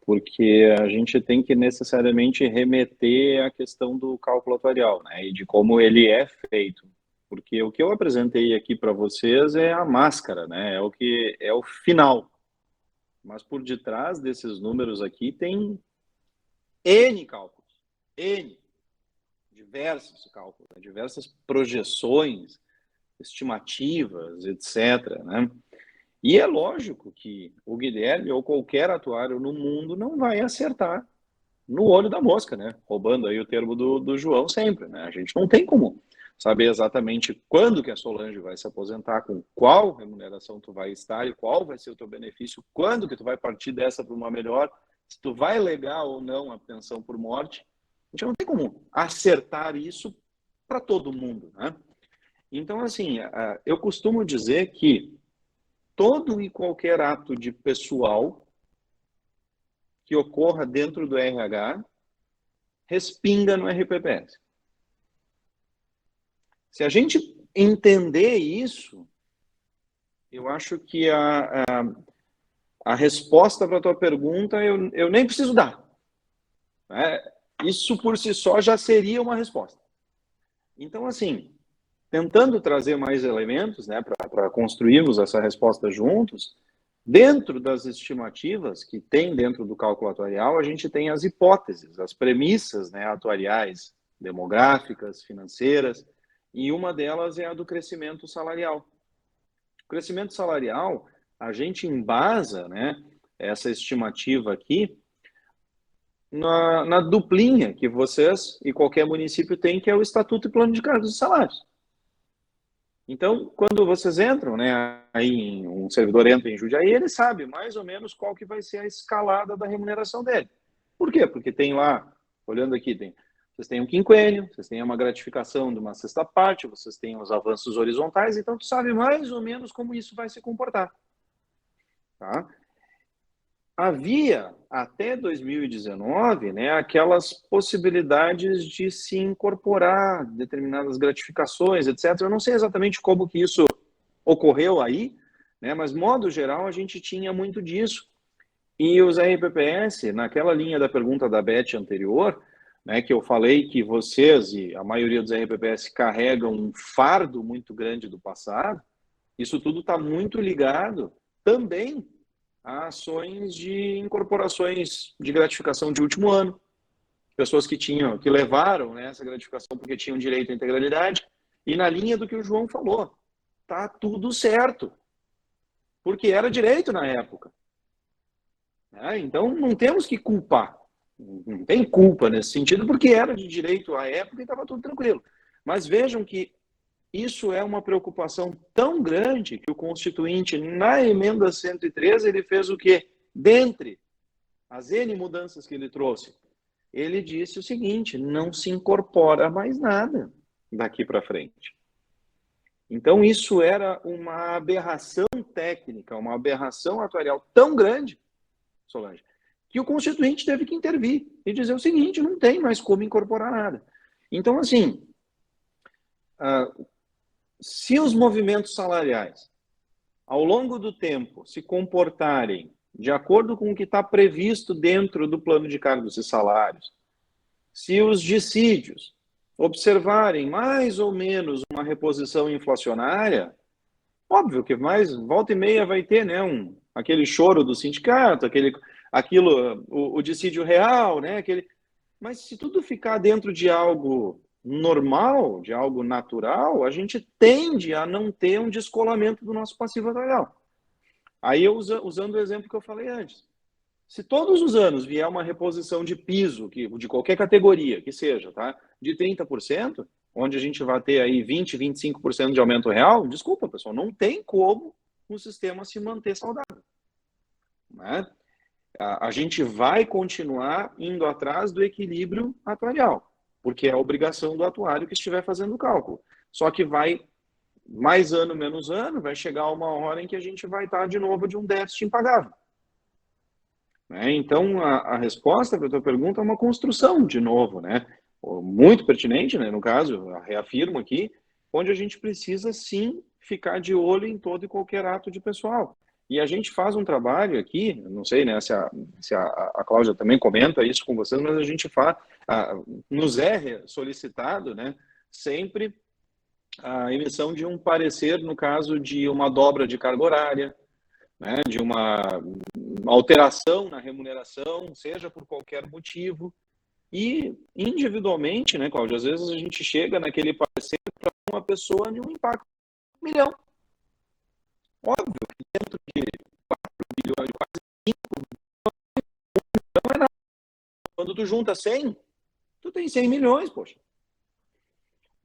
porque a gente tem que necessariamente remeter à questão do cálculo atuarial, né, e de como ele é feito. Porque o que eu apresentei aqui para vocês é a máscara, né, é o final. Mas por detrás desses números aqui tem N cálculos, diversos cálculos, né, diversas projeções, estimativas, etc., né? E é lógico que o Guilherme ou qualquer atuário no mundo não vai acertar no olho da mosca, né? Roubando aí o termo do João sempre, né? A gente não tem como saber exatamente quando que a Solange vai se aposentar, com qual remuneração tu vai estar e qual vai ser o teu benefício, quando que tu vai partir dessa para uma melhor, se tu vai legar ou não a pensão por morte. A gente não tem como acertar isso para todo mundo, né? Então, assim, eu costumo dizer que todo e qualquer ato de pessoal que ocorra dentro do RH respinga no RPPS. Se a gente entender isso, eu acho que a resposta para a tua pergunta eu nem preciso dar. Né? Isso por si só já seria uma resposta. Então, assim, tentando trazer mais elementos, né, para construirmos essa resposta juntos, dentro das estimativas que tem dentro do cálculo atuarial, a gente tem as hipóteses, as premissas, né, atuariais, demográficas, financeiras, e uma delas é a do crescimento salarial. O crescimento salarial, a gente embasa, né, essa estimativa aqui na duplinha que vocês e qualquer município tem, que é o Estatuto e Plano de Cargos e Salários. Então, quando vocês entram, né, aí um servidor entra em Jundiaí, ele sabe mais ou menos qual que vai ser a escalada da remuneração dele. Por quê? Porque tem lá, olhando aqui, vocês têm um quinquênio, vocês têm uma gratificação de uma sexta parte, vocês têm os avanços horizontais, então tu sabe mais ou menos como isso vai se comportar. Tá? Havia, até 2019, né, aquelas possibilidades de se incorporar determinadas gratificações, etc. Eu não sei exatamente como que isso ocorreu aí, né, mas, modo geral, a gente tinha muito disso. E os RPPS, naquela linha da pergunta da Beth anterior, né, que eu falei que vocês e a maioria dos RPPS carregam um fardo muito grande do passado, isso tudo está muito ligado também a ações de incorporações de gratificação de último ano. Pessoas que levaram, né, essa gratificação porque tinham direito à integralidade, e na linha do que o João falou, tá tudo certo, porque era direito na época. Então não temos que culpar, não tem culpa nesse sentido, porque era de direito à época e estava tudo tranquilo. Mas vejam que isso é uma preocupação tão grande que o Constituinte, na emenda 103, ele fez o quê? Dentre as N mudanças que ele trouxe, ele disse o seguinte: não se incorpora mais nada daqui para frente. Então, isso era uma aberração técnica, uma aberração atuarial tão grande, Solange, que o Constituinte teve que intervir e dizer o seguinte: não tem mais como incorporar nada. Então, assim, se os movimentos salariais, ao longo do tempo, se comportarem de acordo com o que está previsto dentro do plano de cargos e salários, se os dissídios observarem mais ou menos uma reposição inflacionária, óbvio que mais volta e meia vai ter, né, aquele choro do sindicato, aquilo, o dissídio real, né? Mas se tudo ficar dentro de algo normal, de algo natural, a gente tende a não ter um descolamento do nosso passivo atuarial. Aí, usando o exemplo que eu falei antes, se todos os anos vier uma reposição de piso, de qualquer categoria que seja, tá? De 30%, onde a gente vai ter aí 20%, 25% de aumento real, desculpa, pessoal, não tem como o sistema se manter saudável, né? A gente vai continuar indo atrás do equilíbrio atuarial, porque é a obrigação do atuário que estiver fazendo o cálculo. Só que vai, mais ano, menos ano, vai chegar uma hora em que a gente vai estar de novo de um déficit impagável. Então, a resposta para a tua pergunta é uma construção, de novo, né? Muito pertinente, né? No caso, reafirmo aqui, onde a gente precisa, sim, ficar de olho em todo e qualquer ato de pessoal. E a gente faz um trabalho aqui, não sei, né, se a Cláudia também comenta isso com vocês, mas a gente nos é solicitado, né, sempre a emissão de um parecer no caso de uma dobra de carga horária, né, de uma alteração na remuneração, seja por qualquer motivo. E individualmente, né, Cláudia, às vezes a gente chega naquele parecer para uma pessoa de um impacto de 1 milhão. Óbvio que dentro de 4 bilhões, quase 5 bilhões, não é nada. Quando tu junta 100, tu tem 100 milhões, poxa.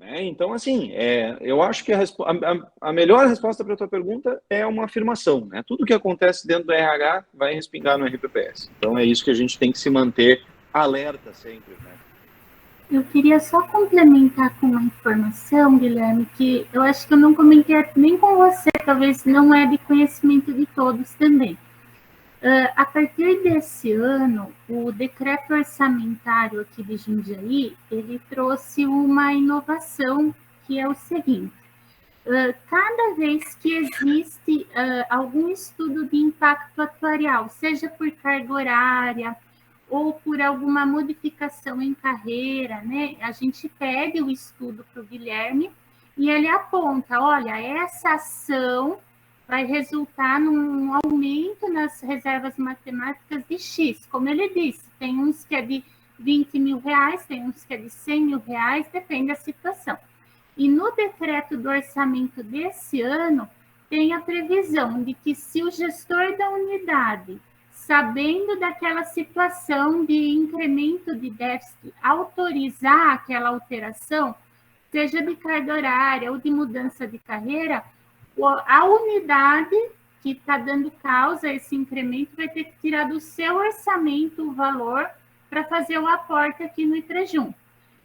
Então, assim, eu acho que a melhor resposta para a tua pergunta é uma afirmação, né? Tudo que acontece dentro do RH vai respingar no RPPS. Então, é isso que a gente tem que se manter alerta sempre, né? Eu queria só complementar com uma informação, Guilherme, que eu acho que eu não comentei nem com você, talvez não é de conhecimento de todos também. A partir desse ano, o decreto orçamentário aqui de Jundiaí, ele trouxe uma inovação, que é o seguinte: cada vez que existe algum estudo de impacto atuarial, seja por carga horária, ou por alguma modificação em carreira, né? A gente pede o estudo para o Guilherme e ele aponta, olha, essa ação vai resultar num aumento nas reservas matemáticas de X. Como ele disse, tem uns que é de 20 mil reais, tem uns que é de 100 mil reais, depende da situação. E no decreto do orçamento desse ano, tem a previsão de que se o gestor da unidade, sabendo daquela situação de incremento de déficit, autorizar aquela alteração, seja de carga horária ou de mudança de carreira, a unidade que está dando causa a esse incremento vai ter que tirar do seu orçamento o valor para fazer o aporte aqui no ITREJUM.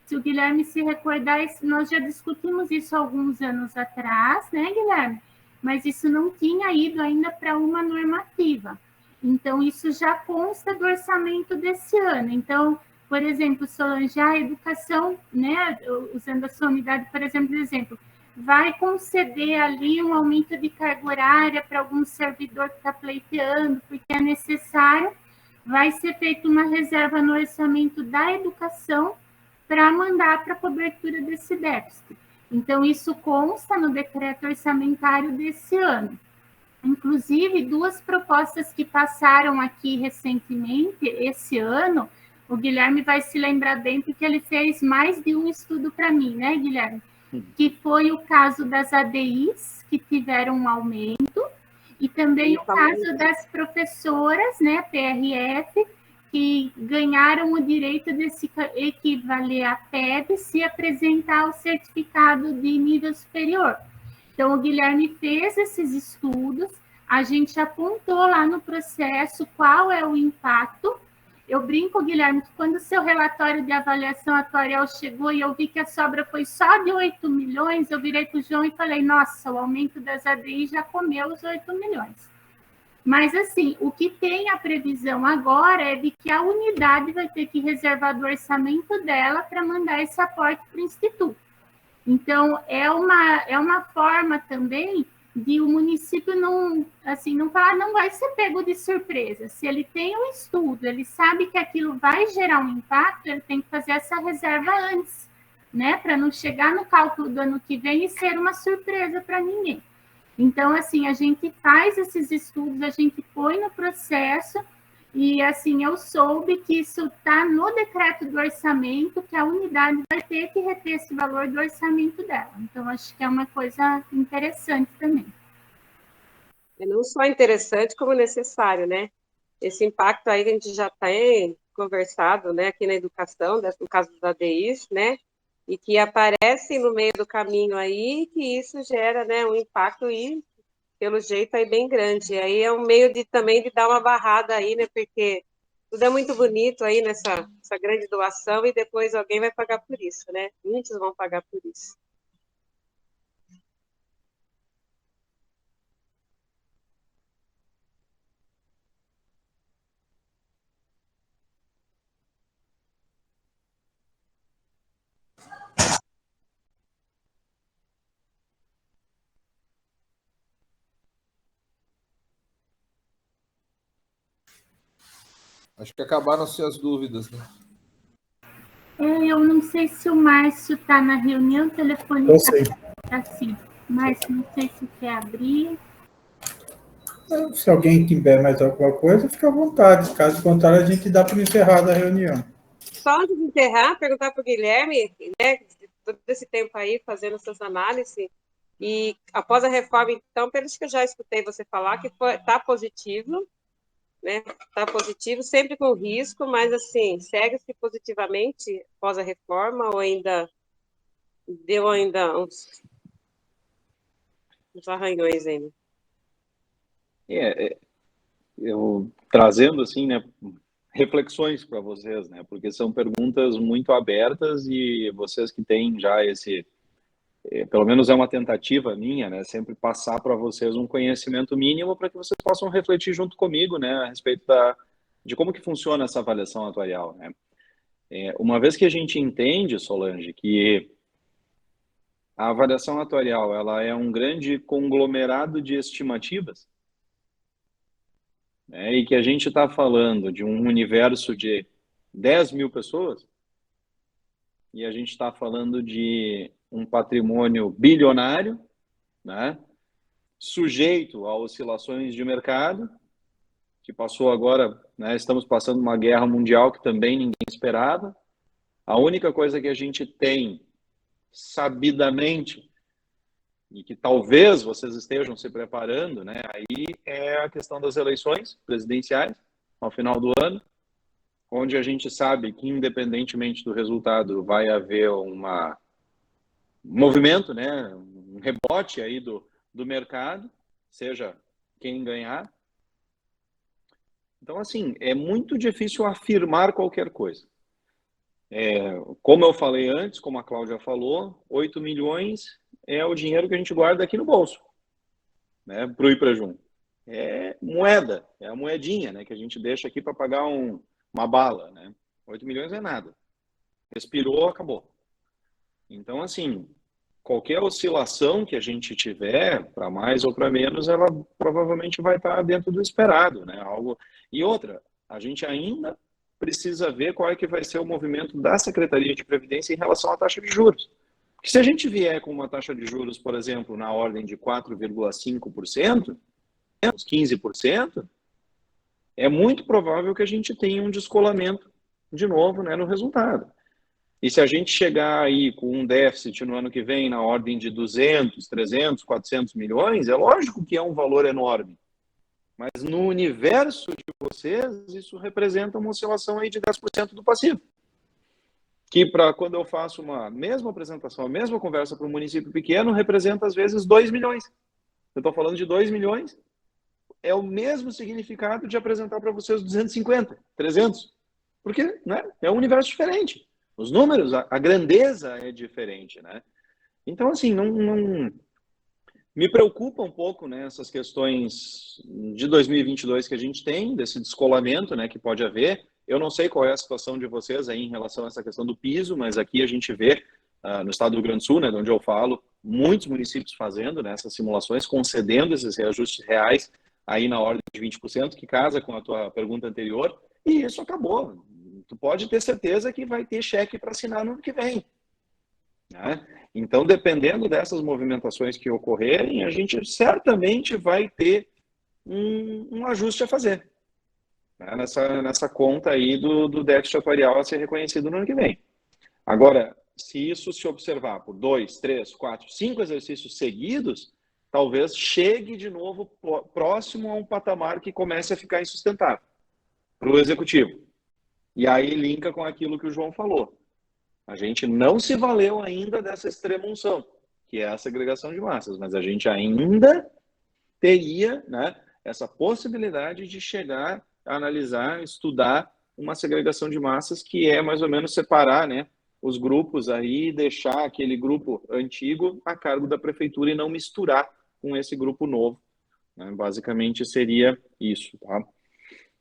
Se o Guilherme se recordar, nós já discutimos isso alguns anos atrás, né, Guilherme? Mas isso não tinha ido ainda para uma normativa. Então, isso já consta do orçamento desse ano. Então, por exemplo, Solange, a educação, né, usando a sua unidade, por exemplo, vai conceder ali um aumento de carga horária para algum servidor que está pleiteando, porque é necessário, vai ser feita uma reserva no orçamento da educação para mandar para a cobertura desse déficit. Então, isso consta no decreto orçamentário desse ano. Inclusive, 2 propostas que passaram aqui recentemente, esse ano, o Guilherme vai se lembrar bem, porque ele fez mais de um estudo para mim, né, Guilherme? Que foi o caso das ADIs, que tiveram um aumento, e também o caso das professoras, né, PRF, que ganharam o direito de se equivaler à PEB se apresentar o certificado de nível superior. Então, o Guilherme fez esses estudos, a gente apontou lá no processo qual é o impacto. Eu brinco, Guilherme, que quando o seu relatório de avaliação atuarial chegou e eu vi que a sobra foi só de 8 milhões, eu virei para o João e falei, nossa, o aumento das ADI já comeu os 8 milhões. Mas, assim, o que tem a previsão agora é de que a unidade vai ter que reservar do orçamento dela para mandar esse aporte para o Instituto. Então, é uma forma também de o município não falar, não vai ser pego de surpresa. Se ele tem um estudo, ele sabe que aquilo vai gerar um impacto, ele tem que fazer essa reserva antes, né? Para não chegar no cálculo do ano que vem e ser uma surpresa para ninguém. Então, assim, a gente faz esses estudos, a gente põe no processo E, assim, eu soube que isso está no decreto do orçamento, que a unidade vai ter que reter esse valor do orçamento dela. Então, acho que é uma coisa interessante também. É não só interessante, como necessário, né? Esse impacto aí que a gente já tem conversado, né, aqui na educação, no caso da ADIs, né? E que aparece no meio do caminho aí, que isso gera, né, um impacto aí, pelo jeito aí bem grande. E aí é um meio também de dar uma barrada aí, né, porque tudo é muito bonito aí nessa grande doação e depois alguém vai pagar por isso, né? Muitos vão pagar por isso. Acho que acabaram-se as dúvidas, né? Eu não sei se o Márcio está na reunião, o telefone está assim. Márcio, não sei se quer abrir. Se alguém tiver mais alguma coisa, fica à vontade. Caso contrário, a gente dá para encerrar a reunião. Só antes de encerrar, perguntar para o Guilherme, né, todo esse tempo aí fazendo essas análises, e após a reforma, então, pelos que eu já escutei você falar, que está positivo, né, está positivo, sempre com risco, mas, assim, segue-se positivamente após a reforma, ou ainda deu uns arranhões ainda? Eu trazendo, assim, né, reflexões para vocês, né, porque são perguntas muito abertas e vocês que têm já esse, pelo menos é uma tentativa minha, né, sempre passar para vocês um conhecimento mínimo para que vocês possam refletir junto comigo, né, a respeito de como que funciona essa avaliação atuarial, né. Uma vez que a gente entende, Solange, que a avaliação atuarial ela é um grande conglomerado de estimativas, né, e que a gente está falando de um universo de 10 mil pessoas, e a gente está falando de um patrimônio bilionário, né, sujeito a oscilações de mercado, que passou agora, né, estamos passando uma guerra mundial que também ninguém esperava. A única coisa que a gente tem sabidamente e que talvez vocês estejam se preparando, né, aí é a questão das eleições presidenciais ao final do ano, onde a gente sabe que, independentemente do resultado, vai haver um movimento, né, um rebote aí do mercado, seja quem ganhar. Então, assim, é muito difícil afirmar qualquer coisa. Como eu falei antes, como a Cláudia falou, 8 milhões é o dinheiro que a gente guarda aqui no bolso, né, pro IPREJUM. É moeda, é a moedinha, né, que a gente deixa aqui para pagar uma bala, né? 8 milhões é nada. Respirou, acabou. Então, assim, qualquer oscilação que a gente tiver, para mais ou para menos, ela provavelmente vai estar dentro do esperado, né? E outra, a gente ainda precisa ver qual é que vai ser o movimento da Secretaria de Previdência em relação à taxa de juros. Porque se a gente vier com uma taxa de juros, por exemplo, na ordem de 4,5%, uns 15%, é muito provável que a gente tenha um descolamento de novo, né, no resultado. E se a gente chegar aí com um déficit no ano que vem na ordem de 200, 300, 400 milhões, é lógico que é um valor enorme. Mas no universo de vocês, isso representa uma oscilação aí de 10% do passivo. Que para quando eu faço uma mesma apresentação, a mesma conversa para um município pequeno, representa às vezes 2 milhões. Eu estou falando de 2 milhões, é o mesmo significado de apresentar para vocês 250, 300. Porque, né, é um universo diferente. Os números, a grandeza é diferente, né? Então, assim, não me preocupa um pouco, né, essas questões de 2022 que a gente tem, desse descolamento, né, que pode haver. Eu não sei qual é a situação de vocês aí em relação a essa questão do piso, mas aqui a gente vê, no estado do Rio Grande do Sul, né, de onde eu falo, muitos municípios fazendo, né, essas simulações, concedendo esses reajustes reais aí na ordem de 20%, que casa com a tua pergunta anterior, e isso acabou. Tu pode ter certeza que vai ter cheque para assinar no ano que vem, né? Então, dependendo dessas movimentações que ocorrerem, a gente certamente vai ter um ajuste a fazer. né, nessa conta aí do déficit atuarial a ser reconhecido no ano que vem. Agora, se isso se observar por 2, 3, 4, 5 exercícios seguidos, talvez chegue de novo próximo a um patamar que comece a ficar insustentável para o executivo. E aí linka com aquilo que o João falou. A gente não se valeu ainda dessa extrema unção, que é a segregação de massas, mas a gente ainda teria, né, essa possibilidade de chegar a analisar, estudar uma segregação de massas que é mais ou menos separar, né, os grupos aí e deixar aquele grupo antigo a cargo da prefeitura e não misturar com esse grupo novo. Né? Basicamente seria isso, tá?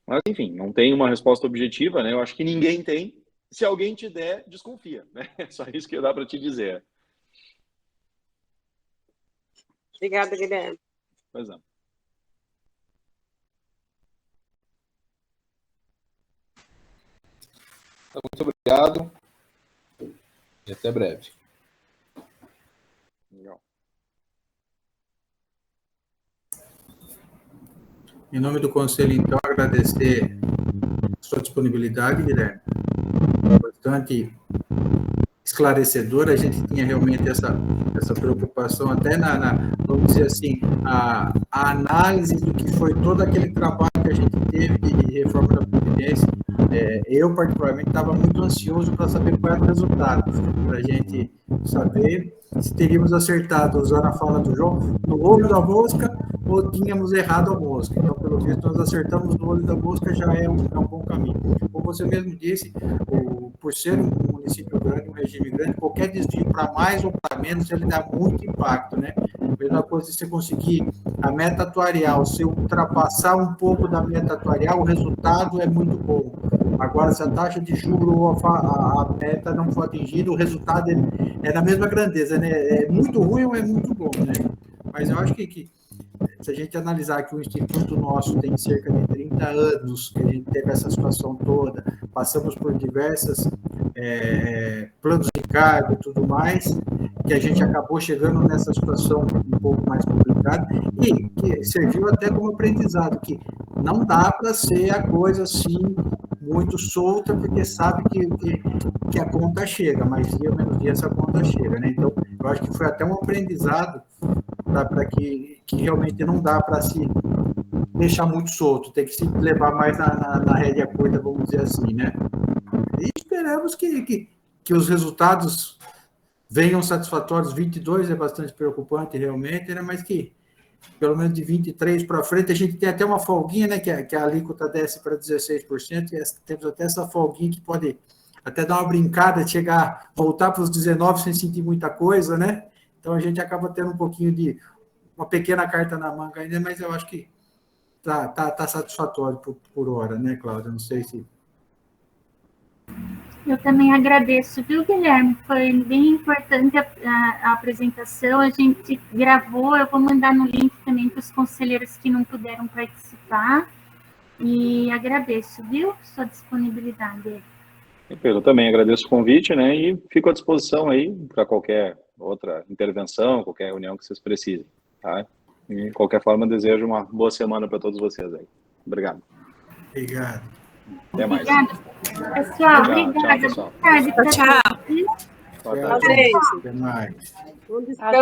Mas, enfim, não tem uma resposta objetiva, né? Eu acho que ninguém tem. Se alguém te der, desconfia, né? É só isso que dá para te dizer. Obrigada, Guilherme. Pois é. Muito obrigado e até breve. Legal. Em nome do Conselho, então, agradecer a sua disponibilidade, Guilherme. Bastante esclarecedora. A gente tinha realmente essa preocupação, até vamos dizer assim, a análise do que foi todo aquele trabalho que a gente teve de reforma da Previdência. Eu, particularmente, estava muito ansioso para saber qual era o resultado, para a gente saber se teríamos acertado, usando a fala do João, no olho da mosca ou tínhamos errado a mosca. Então, pelo visto, nós acertamos no olho da mosca, já é um bom caminho. Como você mesmo disse, por ser um município grande, um regime grande, qualquer desvio para mais ou para menos, ele dá muito impacto, né? A mesma coisa se você conseguir a meta atuarial, se ultrapassar um pouco da meta atuarial, o resultado é muito bom. Agora, se a taxa de juros ou a meta não for atingida, o resultado é da mesma grandeza, né? É muito ruim ou é muito bom, né? Mas eu acho que se a gente analisar que o Instituto nosso tem cerca de 30 anos, que a gente teve essa situação toda, passamos por diversas planos de cargo e tudo mais, que a gente acabou chegando nessa situação um pouco mais complicada e que serviu até como aprendizado, que não dá para ser a coisa assim muito solta, porque sabe que a conta chega, mais dia ou menos dia essa conta chega, né? Então, eu acho que foi até um aprendizado para que realmente não dá para se deixar muito solto, tem que se levar mais na rédea curta, vamos dizer assim, né? E esperamos que os resultados venham satisfatórios. 22 é bastante preocupante realmente, né? Mas que pelo menos de 23 para frente, a gente tem até uma folguinha, né? Que a alíquota desce para 16%, e temos até essa folguinha que pode até dar uma brincada, voltar para os 19 sem sentir muita coisa, né? Então a gente acaba tendo um pouquinho de uma pequena carta na manga ainda, mas eu acho que tá satisfatório por hora, né, Cláudia? Não sei se... Eu também agradeço, viu, Guilherme? Foi bem importante a apresentação, a gente gravou, eu vou mandar no link também para os conselheiros que não puderam participar, e agradeço, viu, sua disponibilidade. Eu também agradeço o convite, né, e fico à disposição aí para qualquer outra intervenção, qualquer reunião que vocês precisem, tá? E, de qualquer forma, desejo uma boa semana para todos vocês aí. Obrigado. Obrigado. Até mais. Obrigada, pessoal. Tchau, Obrigada. pessoal. Boa tarde. Tchau. Boa Tchau, tarde. gente. Até mais. Bom descanso.